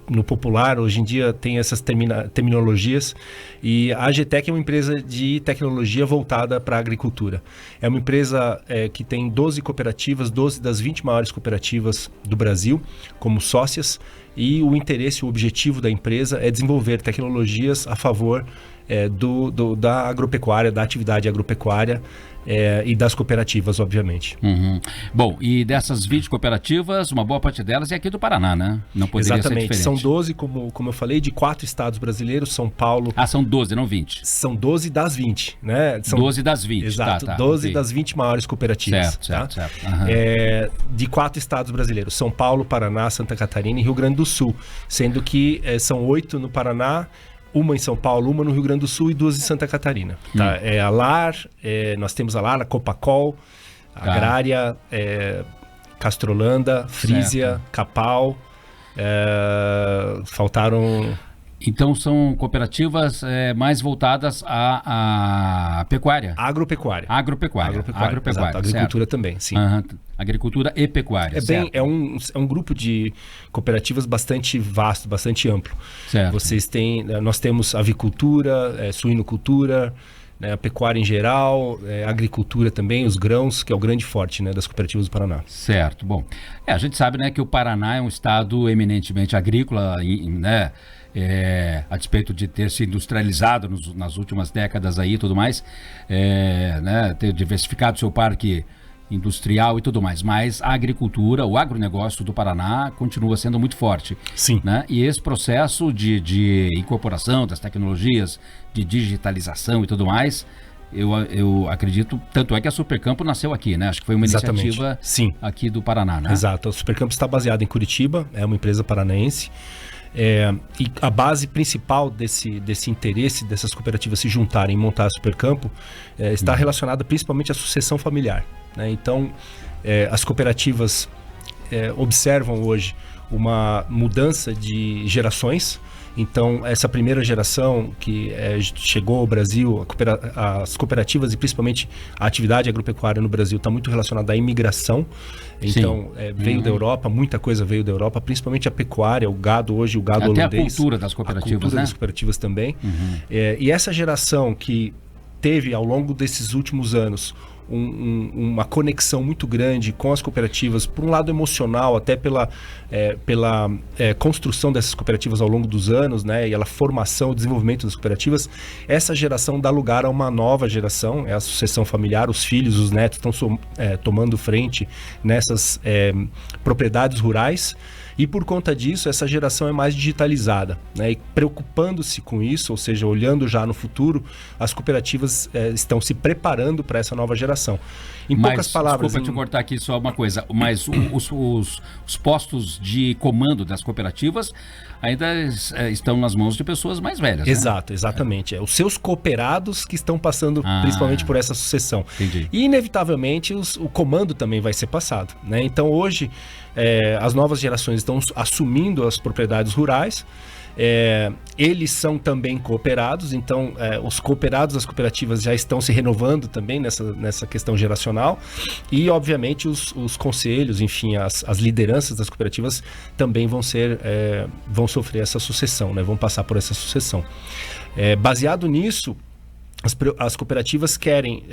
Speaker 4: no popular, hoje em dia tem essas terminologias, e a AGTEC é uma empresa de tecnologia voltada para a agricultura. É uma empresa que tem 12 cooperativas, 12 das 20 maiores cooperativas do Brasil como sócias, e o interesse, o objetivo da empresa é desenvolver tecnologias a favor da agropecuária, da atividade agropecuária e das cooperativas, obviamente.
Speaker 2: Uhum. Bom, e dessas 20 cooperativas, uma boa parte delas é aqui do Paraná, né? Não poderia
Speaker 4: Exatamente.
Speaker 2: ser diferente.
Speaker 4: São 12, como eu falei, de 4 estados brasileiros, São Paulo...
Speaker 2: são 12, não 20.
Speaker 4: São 12 das 20, né? São
Speaker 2: 12 das 20,
Speaker 4: exato,
Speaker 2: tá,
Speaker 4: 12
Speaker 2: okay.
Speaker 4: das 20 maiores cooperativas.
Speaker 2: Certo.
Speaker 4: Uhum. De 4 estados brasileiros, São Paulo, Paraná, Santa Catarina e Rio Grande do Sul, sendo que são 8 no Paraná, uma em São Paulo, uma no Rio Grande do Sul e 2 em Santa Catarina. Tá? A LAR, nós temos a LAR, a Copacol, a Agrária, Castrolanda, Frisia, Capal, faltaram...
Speaker 2: Então são cooperativas mais voltadas à pecuária?
Speaker 4: Agropecuária.
Speaker 2: Agropecuária.
Speaker 4: Exato. Agricultura também, sim.
Speaker 2: Uhum. Agricultura e pecuária.
Speaker 4: É um grupo de cooperativas bastante vasto, bastante amplo.
Speaker 2: Certo.
Speaker 4: Nós temos avicultura, suinocultura, a pecuária em geral, agricultura também, os grãos, que é o grande forte das cooperativas do Paraná.
Speaker 2: Certo. Bom, a gente sabe que o Paraná é um estado eminentemente agrícola, a despeito de ter se industrializado nas últimas décadas aí e tudo mais, ter diversificado seu parque industrial e tudo mais, mas a agricultura, o agronegócio do Paraná continua sendo muito forte.
Speaker 4: Sim.
Speaker 2: E esse processo de incorporação das tecnologias, de digitalização e tudo mais, eu acredito, tanto é que a Supercampo nasceu aqui, Acho que foi uma iniciativa aqui do Paraná,
Speaker 4: Exato, a Supercampo está baseada em Curitiba, é uma empresa paranaense. E a base principal desse interesse dessas cooperativas se juntarem e montar a Supercampo está relacionada principalmente à sucessão familiar. Então, as cooperativas observam hoje uma mudança de gerações. Então, essa primeira geração que chegou ao Brasil, as cooperativas e principalmente a atividade agropecuária no Brasil está muito relacionada à imigração. Então, veio da Europa, muita coisa veio da Europa, principalmente a pecuária, o gado hoje, o gado holandês.
Speaker 2: Até a cultura das cooperativas,
Speaker 4: A cultura das cooperativas também. E essa geração que teve, ao longo desses últimos anos, uma conexão muito grande com as cooperativas, por um lado emocional, até pela construção dessas cooperativas ao longo dos anos, e a formação, o desenvolvimento das cooperativas. Essa geração dá lugar a uma nova geração, é a sucessão familiar, os filhos, os netos estão tomando frente nessas propriedades rurais. E por conta disso, essa geração é mais digitalizada, E preocupando-se com isso, ou seja, olhando já no futuro, as cooperativas estão se preparando para essa nova geração. geração. Em poucas palavras...
Speaker 2: Desculpa te cortar aqui só uma coisa, mas os postos de comando das cooperativas ainda estão nas mãos de pessoas mais velhas, né?
Speaker 4: Exato, exatamente. Os seus cooperados que estão passando principalmente por essa sucessão.
Speaker 2: Entendi.
Speaker 4: E, inevitavelmente, o comando também vai ser passado, né? Então, hoje, as novas gerações estão assumindo as propriedades rurais. Eles são também cooperados, então os cooperados das cooperativas já estão se renovando também nessa questão geracional e, obviamente, os conselhos, enfim, as lideranças das cooperativas também vão sofrer essa sucessão, né? Vão passar por essa sucessão. Baseado nisso, as cooperativas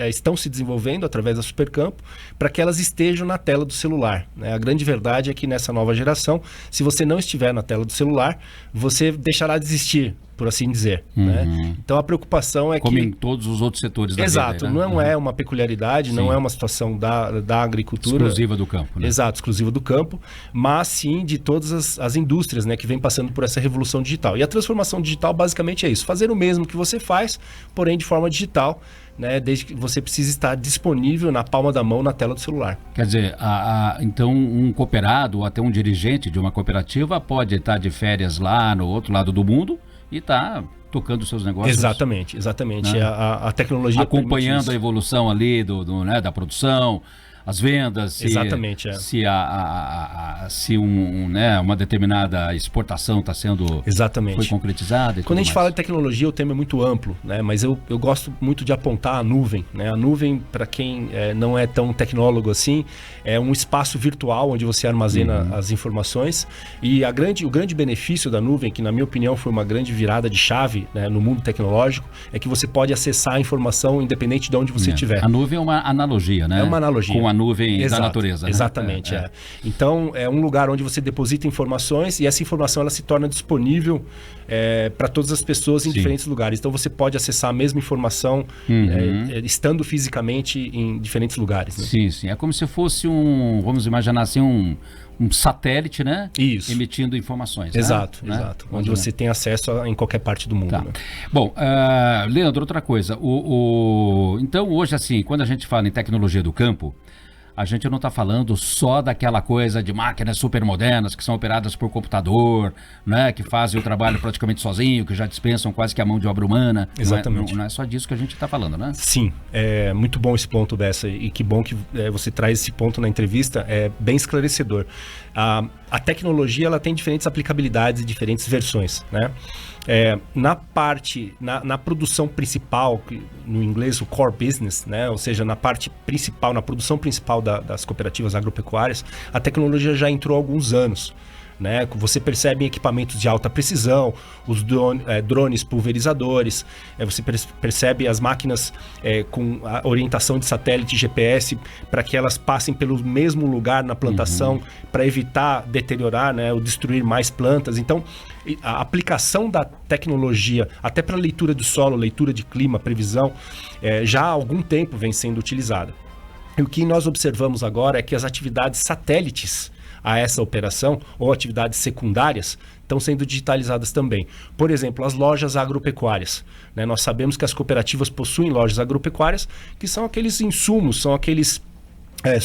Speaker 4: estão se desenvolvendo através da Supercampo para que elas estejam na tela do celular, né? A grande verdade é que nessa nova geração, se você não estiver na tela do celular, você deixará de existir, por assim dizer, né? Então a preocupação é
Speaker 2: como em todos os outros setores da vida.
Speaker 4: Exato, não é uma peculiaridade, não é uma situação da agricultura
Speaker 2: exclusiva do campo, né?
Speaker 4: Exato, exclusiva do campo, mas sim de todas as indústrias, né, que vem passando por essa revolução digital. E a transformação digital basicamente é isso, fazer o mesmo que você faz, porém de forma digital, né, desde que você precisa estar disponível na palma da mão, na tela do celular.
Speaker 2: Quer dizer, então um cooperado ou até um dirigente de uma cooperativa pode estar de férias lá no outro lado do mundo e está tocando seus negócios.
Speaker 4: Exatamente. Né? A tecnologia
Speaker 2: acompanhando a evolução ali da produção, as vendas,
Speaker 4: exatamente,
Speaker 2: se uma determinada exportação está sendo foi concretizada.
Speaker 4: Quando a gente fala de tecnologia, o tema é muito amplo, né? Mas eu gosto muito de apontar a nuvem, né? A nuvem, para quem não é tão tecnólogo assim, é um espaço virtual onde você armazena as informações, e o grande benefício da nuvem, que na minha opinião foi uma grande virada de chave, né, no mundo tecnológico, é que você pode acessar a informação independente de onde você estiver.
Speaker 2: A nuvem é uma analogia, né?
Speaker 4: É uma analogia.
Speaker 2: Com a nuvem da natureza.
Speaker 4: Exatamente, né? Então, é um lugar onde você deposita informações e essa informação ela se torna disponível para todas as pessoas em diferentes lugares. Então, você pode acessar a mesma informação estando fisicamente em diferentes lugares. Né?
Speaker 2: Sim. É como se fosse vamos imaginar assim, um satélite, né?
Speaker 4: Isso.
Speaker 2: Emitindo informações.
Speaker 4: Exato. Onde você tem acesso em qualquer parte do mundo. Tá. Né?
Speaker 2: Bom, Leandro, outra coisa. Então, hoje, assim, quando a gente fala em tecnologia do campo, a gente não está falando só daquela coisa de máquinas super modernas que são operadas por computador, né, que fazem o trabalho praticamente sozinho, que já dispensam quase que a mão de obra humana.
Speaker 4: Exatamente.
Speaker 2: Não é só disso que a gente está falando, né?
Speaker 4: Sim, é muito bom esse ponto, Bessa, e que bom que você traz esse ponto na entrevista, é bem esclarecedor. A tecnologia ela tem diferentes aplicabilidades e diferentes versões, né? Na produção principal, no inglês o core business, né? Ou seja, na parte principal, na produção principal das cooperativas agropecuárias, a tecnologia já entrou há alguns anos. Né? Você percebe equipamentos de alta precisão, os drones pulverizadores, você percebe as máquinas com a orientação de satélite GPS para que elas passem pelo mesmo lugar na plantação para evitar deteriorar, né, ou destruir mais plantas. Então, a aplicação da tecnologia até para leitura do solo, leitura de clima, previsão, já há algum tempo vem sendo utilizada. E o que nós observamos agora é que as atividades satélites a essa operação, ou atividades secundárias, estão sendo digitalizadas também. Por exemplo, as lojas agropecuárias. Né? Nós sabemos que as cooperativas possuem lojas agropecuárias, que são aqueles insumos, são aqueles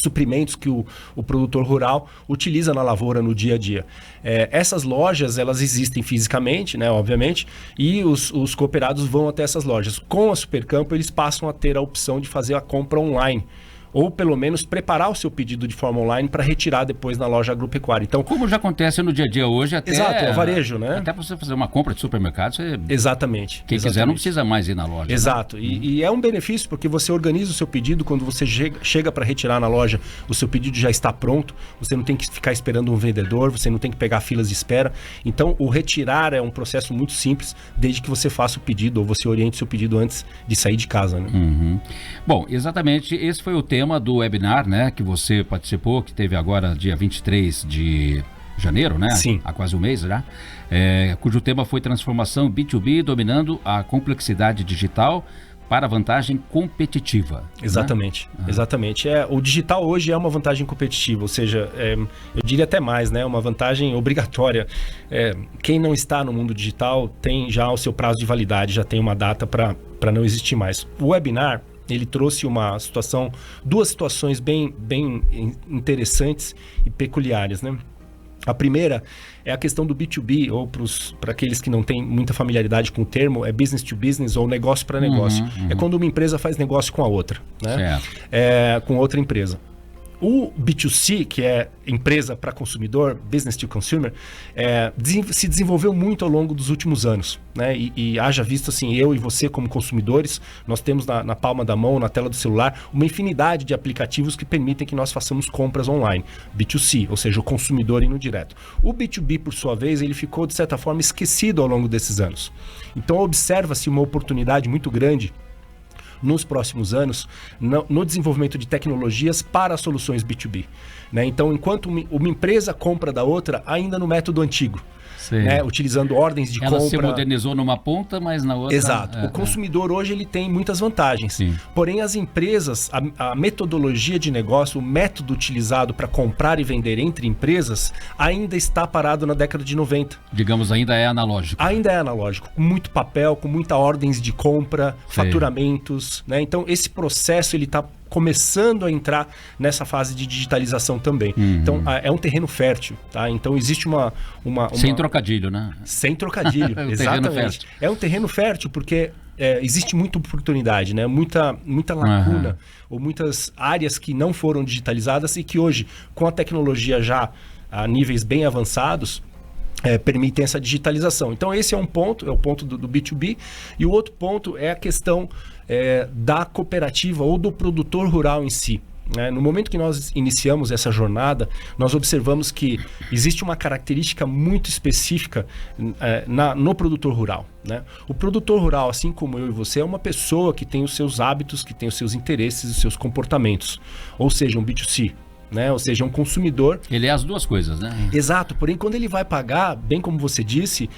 Speaker 4: suprimentos que o produtor rural utiliza na lavoura no dia a dia. Essas lojas, elas existem fisicamente, né, obviamente, e os cooperados vão até essas lojas. Com a Supercampo, eles passam a ter a opção de fazer a compra online, ou pelo menos preparar o seu pedido de forma online para retirar depois na loja agropecuária. Então,
Speaker 2: como já acontece no dia a dia hoje, até...
Speaker 4: Exato, é varejo, né?
Speaker 2: Até para você fazer uma compra de supermercado, você...
Speaker 4: Exatamente.
Speaker 2: Quem quiser não precisa mais ir na loja.
Speaker 4: Exato. Né? E é um benefício, porque você organiza o seu pedido, quando você chega para retirar na loja, o seu pedido já está pronto, você não tem que ficar esperando um vendedor, você não tem que pegar filas de espera. Então, o retirar é um processo muito simples, desde que você faça o pedido, ou você oriente o seu pedido antes de sair de casa. Né?
Speaker 2: Bom, exatamente, esse foi o tema do webinar, né, que você participou, que teve agora dia 23 de janeiro, né?
Speaker 4: Sim.
Speaker 2: Há quase um mês já, cujo tema foi transformação B2B dominando a complexidade digital para vantagem competitiva.
Speaker 4: Exatamente, né? Exatamente. O digital hoje é uma vantagem competitiva, ou seja, eu diria até mais, né? Uma vantagem obrigatória. Quem não está no mundo digital tem já o seu prazo de validade, já tem uma data para não existir mais. O webinar, ele trouxe duas situações bem interessantes e peculiares, né? A primeira é a questão do B2B, ou para aqueles que não têm muita familiaridade com o termo, é business to business ou negócio para negócio. É quando uma empresa faz negócio com a outra, né? Com outra empresa. O B2C, que é empresa para consumidor, business to consumer, se desenvolveu muito ao longo dos últimos anos, né? E haja visto assim, eu e você como consumidores, nós temos na palma da mão, na tela do celular, uma infinidade de aplicativos que permitem que nós façamos compras online. B2C, ou seja, o consumidor indo direto. O B2B, por sua vez, ele ficou, de certa forma, esquecido ao longo desses anos. Então, observa-se uma oportunidade muito grande nos próximos anos, no desenvolvimento de tecnologias para soluções B2B. Né? Então, enquanto uma empresa compra da outra, ainda no método antigo, né? Utilizando ordens de compra.
Speaker 2: Ela se modernizou numa ponta, mas na outra...
Speaker 4: Exato. O consumidor hoje ele tem muitas vantagens. Sim. Porém, as empresas, a metodologia de negócio, o método utilizado para comprar e vender entre empresas, ainda está parado na década de 90.
Speaker 2: Digamos, ainda é analógico.
Speaker 4: Ainda é analógico, com muito papel, com muitas ordens de compra, faturamentos, né? Então, esse processo ele está começando a entrar nessa fase de digitalização também. Então, é um terreno fértil, tá? Então, existe uma...
Speaker 2: Sem trocadilho, né?
Speaker 4: Sem trocadilho, exatamente. É um terreno fértil porque existe muita oportunidade, né? Muita lacuna, ou muitas áreas que não foram digitalizadas e que hoje, com a tecnologia já a níveis bem avançados, permitem essa digitalização. Então, esse é um ponto, é o ponto do B2B. E o outro ponto é a questão da cooperativa ou do produtor rural em si. No momento que nós iniciamos essa jornada, nós observamos que existe uma característica muito específica no produtor rural, né? O produtor rural, assim como eu e você, é uma pessoa que tem os seus hábitos, que tem os seus interesses, os seus comportamentos. Ou seja, um B2C. Né? Ou seja, um consumidor...
Speaker 2: Ele é as duas coisas, né?
Speaker 4: Exato, porém quando ele vai pagar, bem como você disse,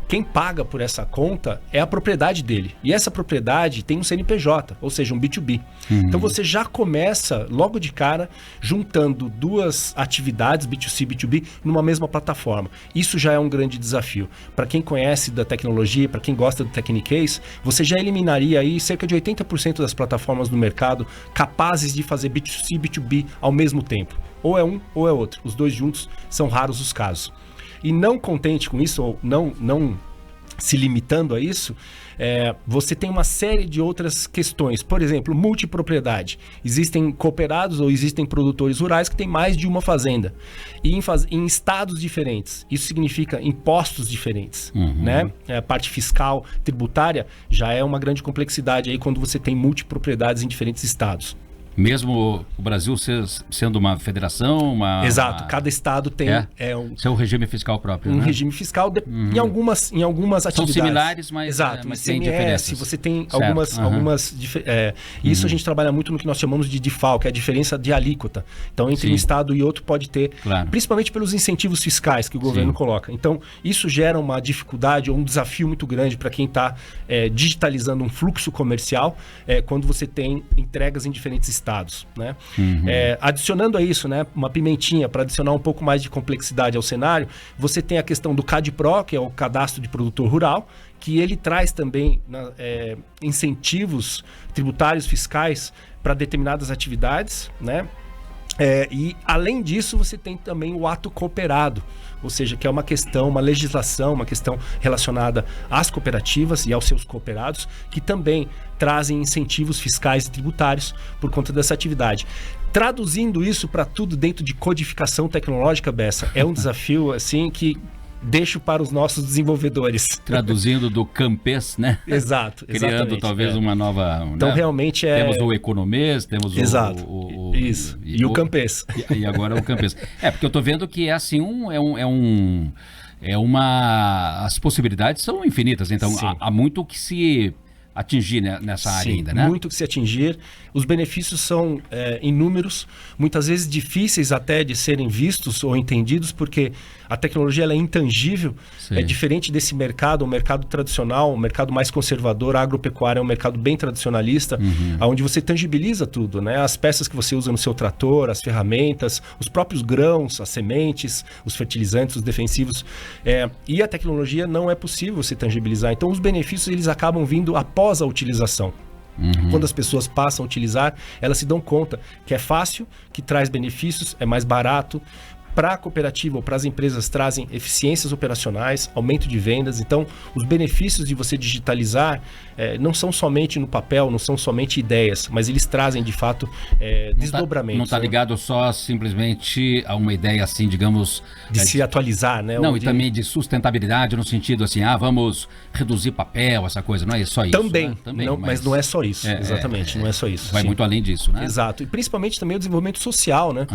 Speaker 4: quem paga por essa conta é a propriedade dele. E essa propriedade tem um CNPJ, ou seja, um B2B. Então você já começa logo de cara juntando duas atividades, B2C e B2B, numa mesma plataforma. Isso já é um grande desafio. Para quem conhece da tecnologia, para quem gosta do Technicase, você já eliminaria aí cerca de 80% das plataformas do mercado capazes de fazer B2C e B2B ao mesmo tempo. Ou é um ou é outro. Os dois juntos são raros os casos. E não contente com isso, ou não se limitando a isso, você tem uma série de outras questões. Por exemplo, multipropriedade. Existem cooperados ou existem produtores rurais que têm mais de uma fazenda. E em estados diferentes. Isso significa impostos diferentes. Né? A parte fiscal, tributária, já é uma grande complexidade aí quando você tem multipropriedades em diferentes estados.
Speaker 2: Mesmo o Brasil sendo uma federação,
Speaker 4: Exato, cada estado tem
Speaker 2: seu regime fiscal próprio,
Speaker 4: um regime fiscal em algumas atividades.
Speaker 2: São similares, mas,
Speaker 4: exato,
Speaker 2: mas
Speaker 4: tem diferenças. Você tem
Speaker 2: certo.
Speaker 4: algumas isso a gente trabalha muito no que nós chamamos de DIFAL, que é a diferença de alíquota. Então, entre um estado e outro pode ter, principalmente pelos incentivos fiscais que o governo coloca. Então, isso gera uma dificuldade ou um desafio muito grande para quem está digitalizando um fluxo comercial quando você tem entregas em diferentes estados. Né? Adicionando a isso, né, uma pimentinha para adicionar um pouco mais de complexidade ao cenário, você tem a questão do CADPRO, que é o Cadastro de Produtor Rural, que ele traz também incentivos tributários fiscais para determinadas atividades, né? E além disso você tem também o ato cooperado, ou seja, que é uma questão, uma legislação, uma questão relacionada às cooperativas e aos seus cooperados, que também trazem incentivos fiscais e tributários por conta dessa atividade. Traduzindo isso para tudo dentro de codificação tecnológica, Bessa, é um desafio assim que deixo para os nossos desenvolvedores.
Speaker 2: Traduzindo do Campes, né?
Speaker 4: Exato.
Speaker 2: Criando talvez uma nova...
Speaker 4: Então, realmente
Speaker 2: Temos o Economês, temos
Speaker 4: Isso. E o Campes.
Speaker 2: E agora o Campes. Porque eu estou vendo que é assim, as possibilidades são infinitas, então há muito que se atingir nessa área ainda, né?
Speaker 4: Muito que se atingir. Os benefícios são inúmeros, muitas vezes difíceis até de serem vistos ou entendidos, porque a tecnologia ela é intangível, é diferente desse mercado, o mercado tradicional, o mercado mais conservador, a agropecuária é um mercado bem tradicionalista, onde você tangibiliza tudo, né? As peças que você usa no seu trator, as ferramentas, os próprios grãos, as sementes, os fertilizantes, os defensivos, e a tecnologia não é possível se tangibilizar. Então os benefícios eles acabam vindo após a utilização. Quando as pessoas passam a utilizar, elas se dão conta que é fácil, que traz benefícios, é mais barato. Para a cooperativa ou para as empresas trazem eficiências operacionais, aumento de vendas. Então, os benefícios de você digitalizar não são somente no papel, não são somente ideias, mas eles trazem, de fato, desdobramentos.
Speaker 2: Não está ligado só simplesmente a uma ideia assim, digamos...
Speaker 4: De se atualizar, né?
Speaker 2: Não, e também de sustentabilidade no sentido assim, vamos reduzir papel, essa coisa, não é só isso.
Speaker 4: Também,
Speaker 2: né? Também
Speaker 4: não, mas não é só isso, exatamente, não é só isso.
Speaker 2: Vai muito além disso, né?
Speaker 4: Exato, e principalmente também o desenvolvimento social, né?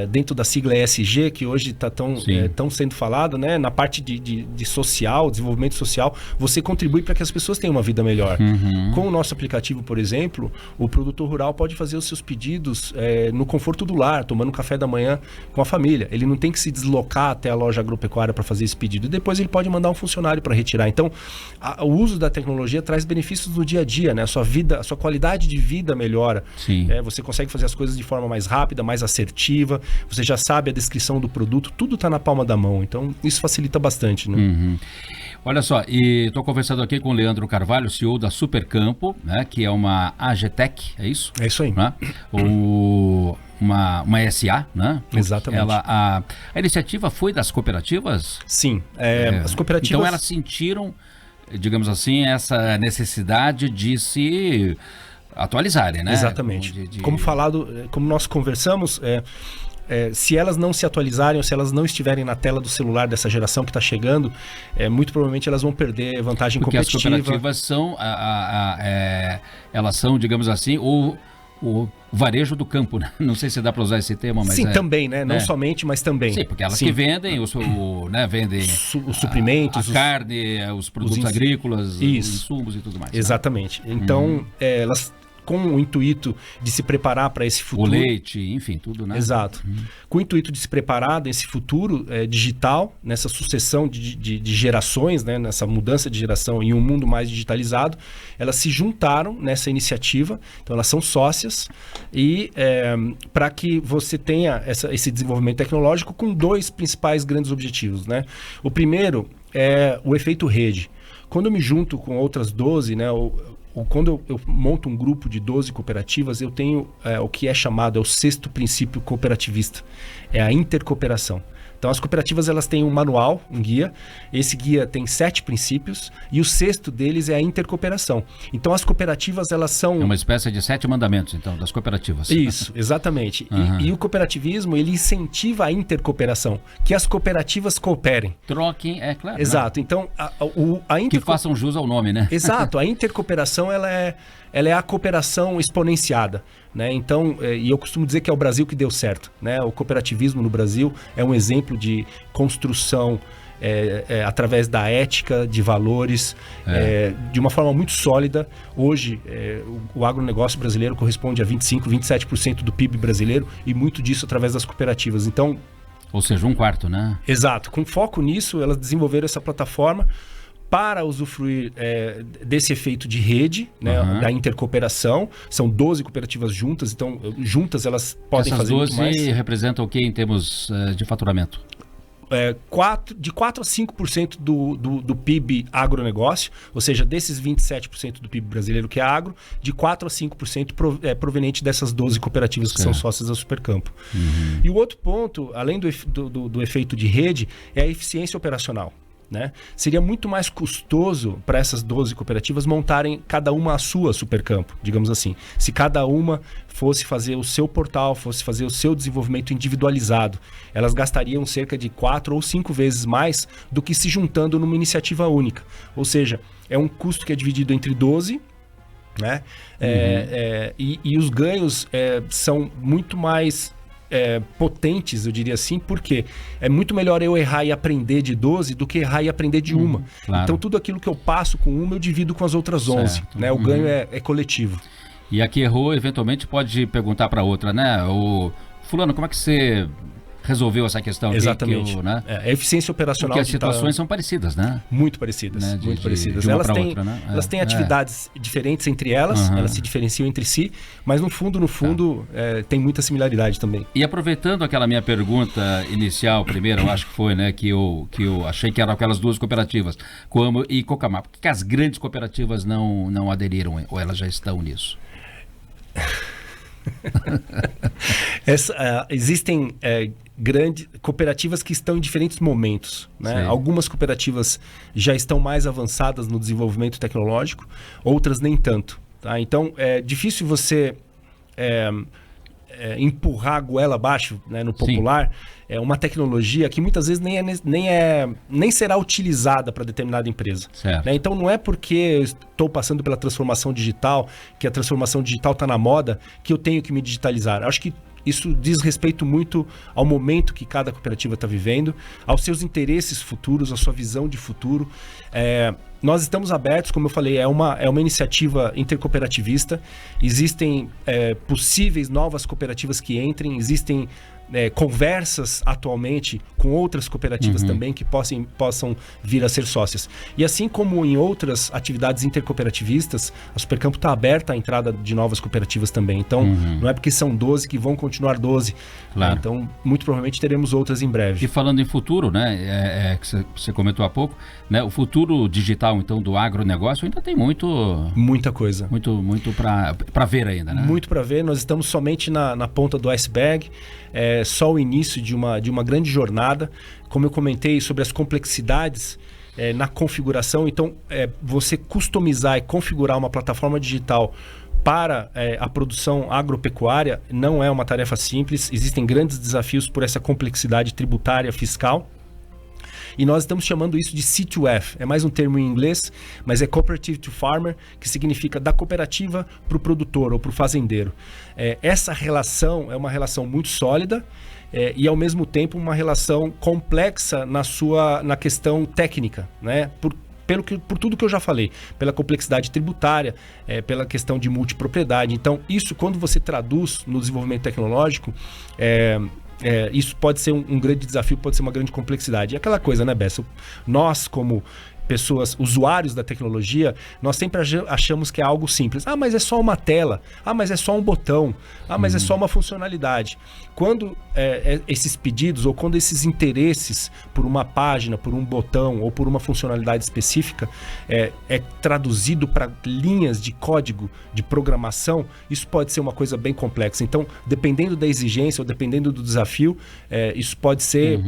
Speaker 4: Dentro da sigla ESG, que hoje está tão sendo falado, né? Na parte de social, desenvolvimento social, você contribui para que as pessoas tenham uma vida melhor. Com o nosso aplicativo, por exemplo, o produtor rural pode fazer os seus pedidos no conforto do lar, tomando um café da manhã com a família. Ele não tem que se deslocar até a loja agropecuária para fazer esse pedido. E depois ele pode mandar um funcionário para retirar. Então, o uso da tecnologia traz benefícios no dia a dia, né? A sua vida, a sua qualidade de vida melhora. Você consegue fazer as coisas de forma mais rápida, mais assertiva. Você já sabe a descrição do produto. Tudo está na palma da mão. Então, isso facilita bastante, né?
Speaker 2: Olha só, e estou conversando aqui com o Leandro Carvalho, CEO da Supercampo, né? Que é uma AgTech, é isso?
Speaker 4: É isso aí.
Speaker 2: Né? Uma SA, né?
Speaker 4: Exatamente.
Speaker 2: A iniciativa foi das cooperativas?
Speaker 4: Sim. As cooperativas...
Speaker 2: Então elas sentiram, digamos assim, essa necessidade de se atualizarem, né?
Speaker 4: Exatamente. Como nós conversamos... se elas não se atualizarem ou se elas não estiverem na tela do celular dessa geração que está chegando, muito provavelmente elas vão perder vantagem competitiva.
Speaker 2: Porque as cooperativas são, elas são, digamos assim, o varejo do campo, né? Não sei se dá para usar esse termo, mas...
Speaker 4: Sim, também, né? Não somente, mas também.
Speaker 2: Sim, porque elas que vendem, vendem
Speaker 4: os suprimentos,
Speaker 2: a carne, os produtos agrícolas, os insumos e tudo mais.
Speaker 4: Exatamente. Né? Então, elas... com o intuito de se preparar para esse futuro.
Speaker 2: O leite, enfim, tudo, né?
Speaker 4: Exato. Com o intuito de se preparar nesse futuro digital, nessa sucessão de gerações, né? Nessa mudança de geração em um mundo mais digitalizado, elas se juntaram nessa iniciativa, então elas são sócias, e para que você tenha esse desenvolvimento tecnológico com dois principais grandes objetivos, né? O primeiro é o efeito rede. Quando eu me junto com outras 12, né? Quando eu monto um grupo de 12 cooperativas, eu tenho o que é chamado, o sexto princípio cooperativista, é a intercooperação. Então, as cooperativas elas têm um manual, um guia. Esse guia tem 7 princípios e o sexto deles é a intercooperação. Então, as cooperativas elas são...
Speaker 2: É uma espécie de 7 mandamentos, então, das cooperativas.
Speaker 4: Isso, exatamente. E o cooperativismo, ele incentiva a intercooperação, que as cooperativas cooperem.
Speaker 2: Troquem, é claro.
Speaker 4: Exato. Né? Então,
Speaker 2: que façam jus ao nome, né?
Speaker 4: Exato. A intercooperação, ela é a cooperação exponenciada. Né? Então, e eu costumo dizer que é o Brasil que deu certo. Né? O cooperativismo no Brasil é um exemplo de construção através da ética, de valores, de uma forma muito sólida. Hoje, o agronegócio brasileiro corresponde a 25%, 27% do PIB brasileiro e muito disso através das cooperativas. Então,
Speaker 2: ou seja, 1/4, né?
Speaker 4: Exato. Com foco nisso, elas desenvolveram essa plataforma para usufruir desse efeito de rede, né, da intercooperação. São 12 cooperativas juntas, então juntas elas podem fazer muito mais.
Speaker 2: Essas 12 representam o que em termos de faturamento?
Speaker 4: De 4 a 5% do PIB agronegócio, ou seja, desses 27% do PIB brasileiro que é agro, de 4 a 5% proveniente dessas 12 cooperativas que são sócias da Supercampo. E o outro ponto, além do efeito de rede, é a eficiência operacional. Né? Seria muito mais custoso para essas 12 cooperativas montarem cada uma a sua Supercampo, digamos assim. Se cada uma fosse fazer o seu portal, fosse fazer o seu desenvolvimento individualizado, elas gastariam cerca de 4 ou 5 vezes mais do que se juntando numa iniciativa única. Ou seja, é um custo que é dividido entre 12, né? E os ganhos são muito mais... potentes, eu diria assim, porque é muito melhor eu errar e aprender de 12 do que errar e aprender de uma. Claro. Então, tudo aquilo que eu passo com uma, eu divido com as outras 11. Né? O ganho é coletivo.
Speaker 2: E a que errou, eventualmente, pode perguntar para outra, né? O fulano, como é que você resolveu essa questão.
Speaker 4: Exatamente.
Speaker 2: Né?
Speaker 4: A eficiência operacional...
Speaker 2: Porque as situações são parecidas, né?
Speaker 4: Muito parecidas.
Speaker 2: Né?
Speaker 4: Muito parecidas.
Speaker 2: De uma
Speaker 4: elas têm,
Speaker 2: outra, né?
Speaker 4: Elas têm atividades diferentes entre elas, elas se diferenciam entre si, mas no fundo, tem muita similaridade também.
Speaker 2: E aproveitando aquela minha pergunta inicial, primeiro, eu acho que foi, né, que eu achei que eram aquelas duas cooperativas, Coamo e Cocamar. Por que as grandes cooperativas não aderiram, ou elas já estão nisso?
Speaker 4: Existem grandes cooperativas que estão em diferentes momentos, né? Algumas cooperativas já estão mais avançadas no desenvolvimento tecnológico, outras nem tanto, tá? Então é difícil você empurrar a goela abaixo, né, no popular. É uma tecnologia que muitas vezes nem será utilizada para determinada empresa, né? Então não é porque eu estou passando pela transformação digital, que a transformação digital está na moda, que eu tenho que me digitalizar. Eu acho que isso diz respeito muito ao momento que cada cooperativa está vivendo, aos seus interesses futuros, à sua visão de futuro. Nós estamos abertos, como eu falei, é uma iniciativa intercooperativista. Existem possíveis novas cooperativas que entrem, existem conversas atualmente com outras cooperativas também que possam vir a ser sócias. E assim como em outras atividades intercooperativistas, a Supercampo está aberta à entrada de novas cooperativas também. Então, não é porque são 12 que vão continuar 12.
Speaker 2: Claro.
Speaker 4: Então, muito provavelmente teremos outras em breve.
Speaker 2: E falando em futuro, né, que você comentou há pouco, né, o futuro digital, então, do agronegócio ainda tem muita coisa. Muito para ver ainda, né?
Speaker 4: Muito para ver. Nós estamos somente na ponta do iceberg. É só o início de uma grande jornada. Como eu comentei sobre as complexidades na configuração, então você customizar e configurar uma plataforma digital para a produção agropecuária não é uma tarefa simples. Existem grandes desafios por essa complexidade tributária fiscal. E nós estamos chamando isso de C2F. É mais um termo em inglês, mas é Cooperative to Farmer, que significa da cooperativa para o produtor ou para o fazendeiro. Essa relação é uma relação muito sólida e, ao mesmo tempo, uma relação complexa na questão técnica, né? Por tudo que eu já falei, pela complexidade tributária, pela questão de multipropriedade. Então, isso, quando você traduz no desenvolvimento tecnológico, isso pode ser um grande desafio, pode ser uma grande complexidade. E aquela coisa, né, Bessa? Nós, como pessoas, usuários da tecnologia, nós sempre achamos que é algo simples. Ah, mas é só uma tela. Ah, mas é só um botão. Ah, mas é só uma funcionalidade. Quando esses pedidos ou quando esses interesses por uma página, por um botão ou por uma funcionalidade específica é traduzido para linhas de código de programação, isso pode ser uma coisa bem complexa. Então, dependendo da exigência ou dependendo do desafio, isso pode ser...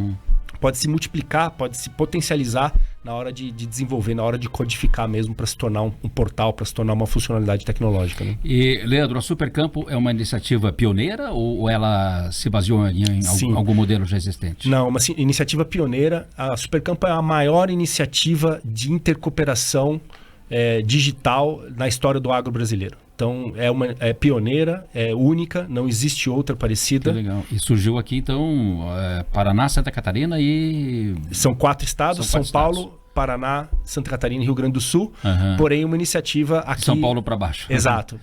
Speaker 4: Pode se multiplicar, pode se potencializar na hora de desenvolver, na hora de codificar mesmo, para se tornar um portal, para se tornar uma funcionalidade tecnológica, né?
Speaker 2: E, Leandro, a Supercampo é uma iniciativa pioneira ou ela se baseou em algum modelo já existente?
Speaker 4: Não, uma iniciativa pioneira. A Supercampo é a maior iniciativa de intercooperação digital na história do agro brasileiro. Então, é pioneira, é única, não existe outra parecida.
Speaker 2: Que legal. E surgiu aqui, então, Paraná, Santa Catarina e...
Speaker 4: São 4 estados, São Paulo, Paraná, Santa Catarina e Rio Grande do Sul. Porém, uma iniciativa aqui...
Speaker 2: São Paulo para baixo.
Speaker 4: Exato.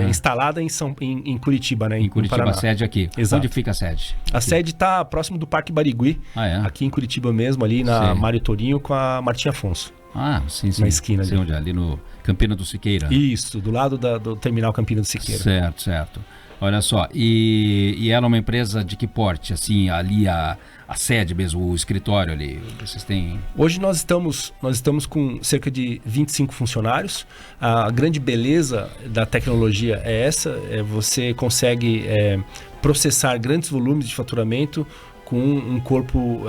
Speaker 4: Instalada em Curitiba, né?
Speaker 2: Em Curitiba, a sede aqui.
Speaker 4: Exato.
Speaker 2: Onde fica a sede?
Speaker 4: A sede está próximo do Parque Barigui, aqui em Curitiba mesmo, ali na Mário Torinho com a Martim Afonso.
Speaker 2: Ah, sim.
Speaker 4: Na esquina ali.
Speaker 2: Onde é? Ali no Campina do Siqueira.
Speaker 4: Isso, do lado do terminal Campina do Siqueira.
Speaker 2: Certo. Olha só, e ela é uma empresa de que porte? Assim, ali a sede mesmo, o escritório ali, vocês têm...
Speaker 4: Hoje nós estamos com cerca de 25 funcionários. A grande beleza da tecnologia é essa, você consegue processar grandes volumes de faturamento com um corpo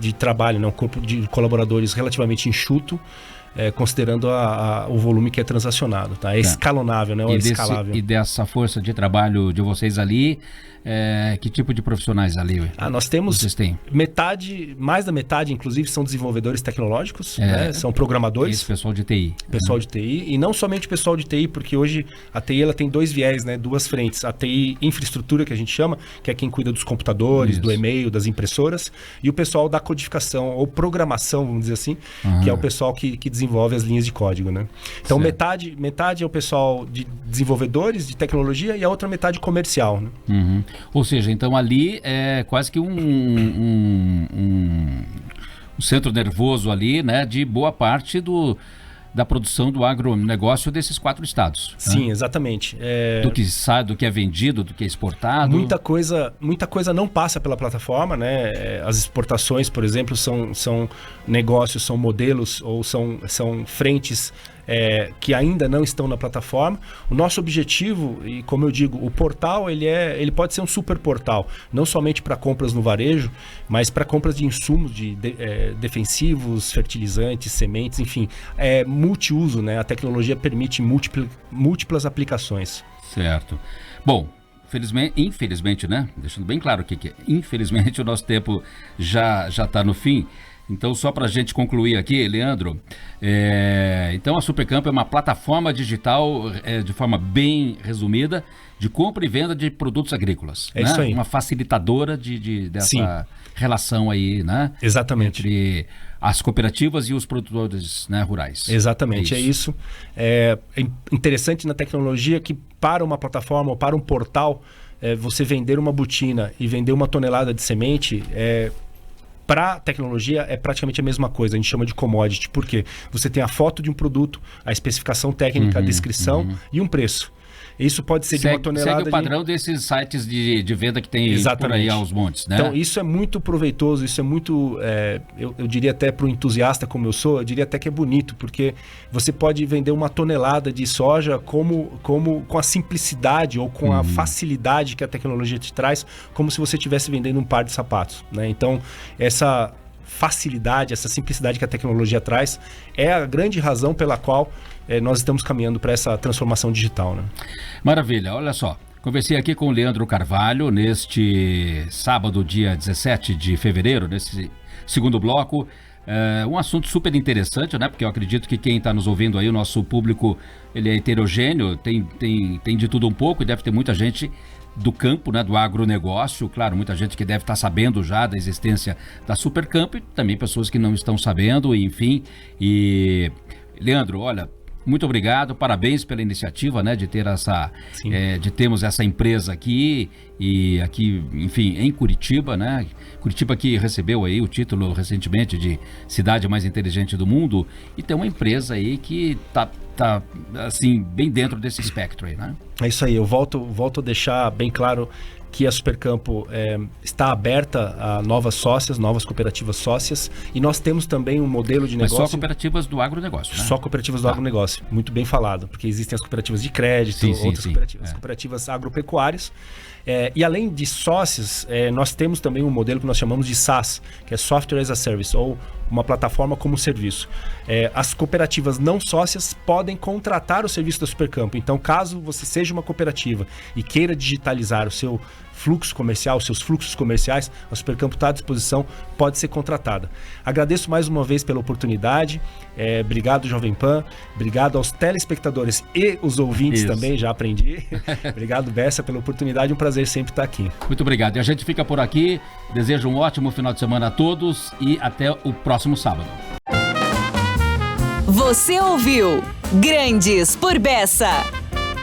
Speaker 4: de trabalho, né? Um corpo de colaboradores relativamente enxuto, considerando o volume que é transacionado. Tá? É escalonável, né? Escalável.
Speaker 2: E dessa força de trabalho de vocês ali, que tipo de profissionais ali?
Speaker 4: Nós temos mais da metade, inclusive, são desenvolvedores tecnológicos, né? São programadores.
Speaker 2: Esse pessoal de TI.
Speaker 4: Pessoal de TI, e não somente o pessoal de TI, porque hoje a TI ela tem 2 viés, né? 2 frentes. A TI infraestrutura, que a gente chama, que é quem cuida dos computadores, do e-mail, das impressoras, e o pessoal da codificação ou programação, vamos dizer assim, que é o pessoal que desenvolve desenvolve as linhas de código, né? Então metade é o pessoal de desenvolvedores de tecnologia e a outra metade comercial, né?
Speaker 2: Ou seja, então ali é quase que um centro nervoso ali, né, de boa parte da produção do agronegócio desses 4 estados.
Speaker 4: Sim, né? Exatamente.
Speaker 2: Do que sai, do que é vendido, do que é exportado.
Speaker 4: Muita coisa não passa pela plataforma, né? As exportações, por exemplo, são negócios, são modelos ou são frentes que ainda não estão na plataforma. O nosso objetivo, e como eu digo, o portal ele pode ser um super portal, não somente para compras no varejo, mas para compras de insumos defensivos, fertilizantes, sementes, enfim, multiuso, né? A tecnologia permite múltiplas aplicações.
Speaker 2: Certo. Bom, infelizmente, né? Deixando bem claro que infelizmente o nosso tempo já está no fim. Então, só para a gente concluir aqui, Leandro, então a Supercampo é uma plataforma digital, de forma bem resumida, de compra e venda de produtos agrícolas.
Speaker 4: É, né? Isso aí.
Speaker 2: Uma facilitadora dessa Sim. relação aí, né?
Speaker 4: Exatamente.
Speaker 2: Entre as cooperativas e os produtores, né, rurais.
Speaker 4: Exatamente, é isso. É interessante na tecnologia que para uma plataforma ou para um portal, você vender uma botina e vender uma tonelada de semente, para tecnologia é praticamente a mesma coisa, a gente chama de commodity, porque você tem a foto de um produto, a especificação técnica, a descrição e um preço. Isso pode ser de uma tonelada.
Speaker 2: Segue o padrão desses sites de venda que tem por aí aos montes, né?
Speaker 4: Então, isso é muito proveitoso, isso é muito, eu diria até para o entusiasta como eu sou, eu diria até que é bonito, porque você pode vender uma tonelada de soja com a simplicidade ou com a facilidade que a tecnologia te traz, como se você estivesse vendendo um par de sapatos, né? Então, essa facilidade, essa simplicidade que a tecnologia traz é a grande razão pela qual nós estamos caminhando para essa transformação digital, né?
Speaker 2: Maravilha, olha só. Conversei aqui com o Leandro Carvalho neste sábado, dia 17 de fevereiro, nesse segundo bloco. Um assunto super interessante, né? Porque eu acredito que quem está nos ouvindo aí, o nosso público, ele é heterogêneo, tem de tudo um pouco e deve ter muita gente do campo, né, do agronegócio, claro, muita gente que deve estar sabendo já da existência da Supercampo e também pessoas que não estão sabendo, enfim. E, Leandro, olha, muito obrigado, parabéns pela iniciativa, né, de ter de termos essa empresa aqui e aqui, enfim, em Curitiba, né? Curitiba que recebeu aí o título recentemente de cidade mais inteligente do mundo e tem uma empresa aí que tá assim, bem dentro desse espectro aí, né?
Speaker 4: É isso aí, eu volto a deixar bem claro que a Supercampo está aberta a novas sócias, novas cooperativas sócias, e nós temos também um modelo de negócio...
Speaker 2: Mas só cooperativas do agronegócio, né?
Speaker 4: Só cooperativas do agronegócio, muito bem falado, porque existem as cooperativas de crédito, outras cooperativas, cooperativas agropecuárias. E além de sócios, nós temos também um modelo que nós chamamos de SaaS, que é Software as a Service, ou uma plataforma como serviço. As cooperativas não sócias podem contratar o serviço da Supercampo. Então, caso você seja uma cooperativa e queira digitalizar o seu fluxo comercial, seus fluxos comerciais, a Supercampo está à disposição, pode ser contratada. Agradeço mais uma vez pela oportunidade, obrigado Jovem Pan, obrigado aos telespectadores e os ouvintes também, já aprendi. Obrigado Bessa pela oportunidade, um prazer sempre estar aqui.
Speaker 2: Muito obrigado, e a gente fica por aqui, desejo um ótimo final de semana a todos e até o próximo sábado.
Speaker 1: Você ouviu Grandes por Bessa.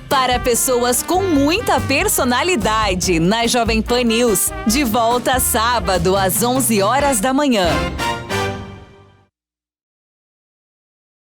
Speaker 1: Para pessoas com muita personalidade, na Jovem Pan News. De volta sábado às 11 horas da manhã.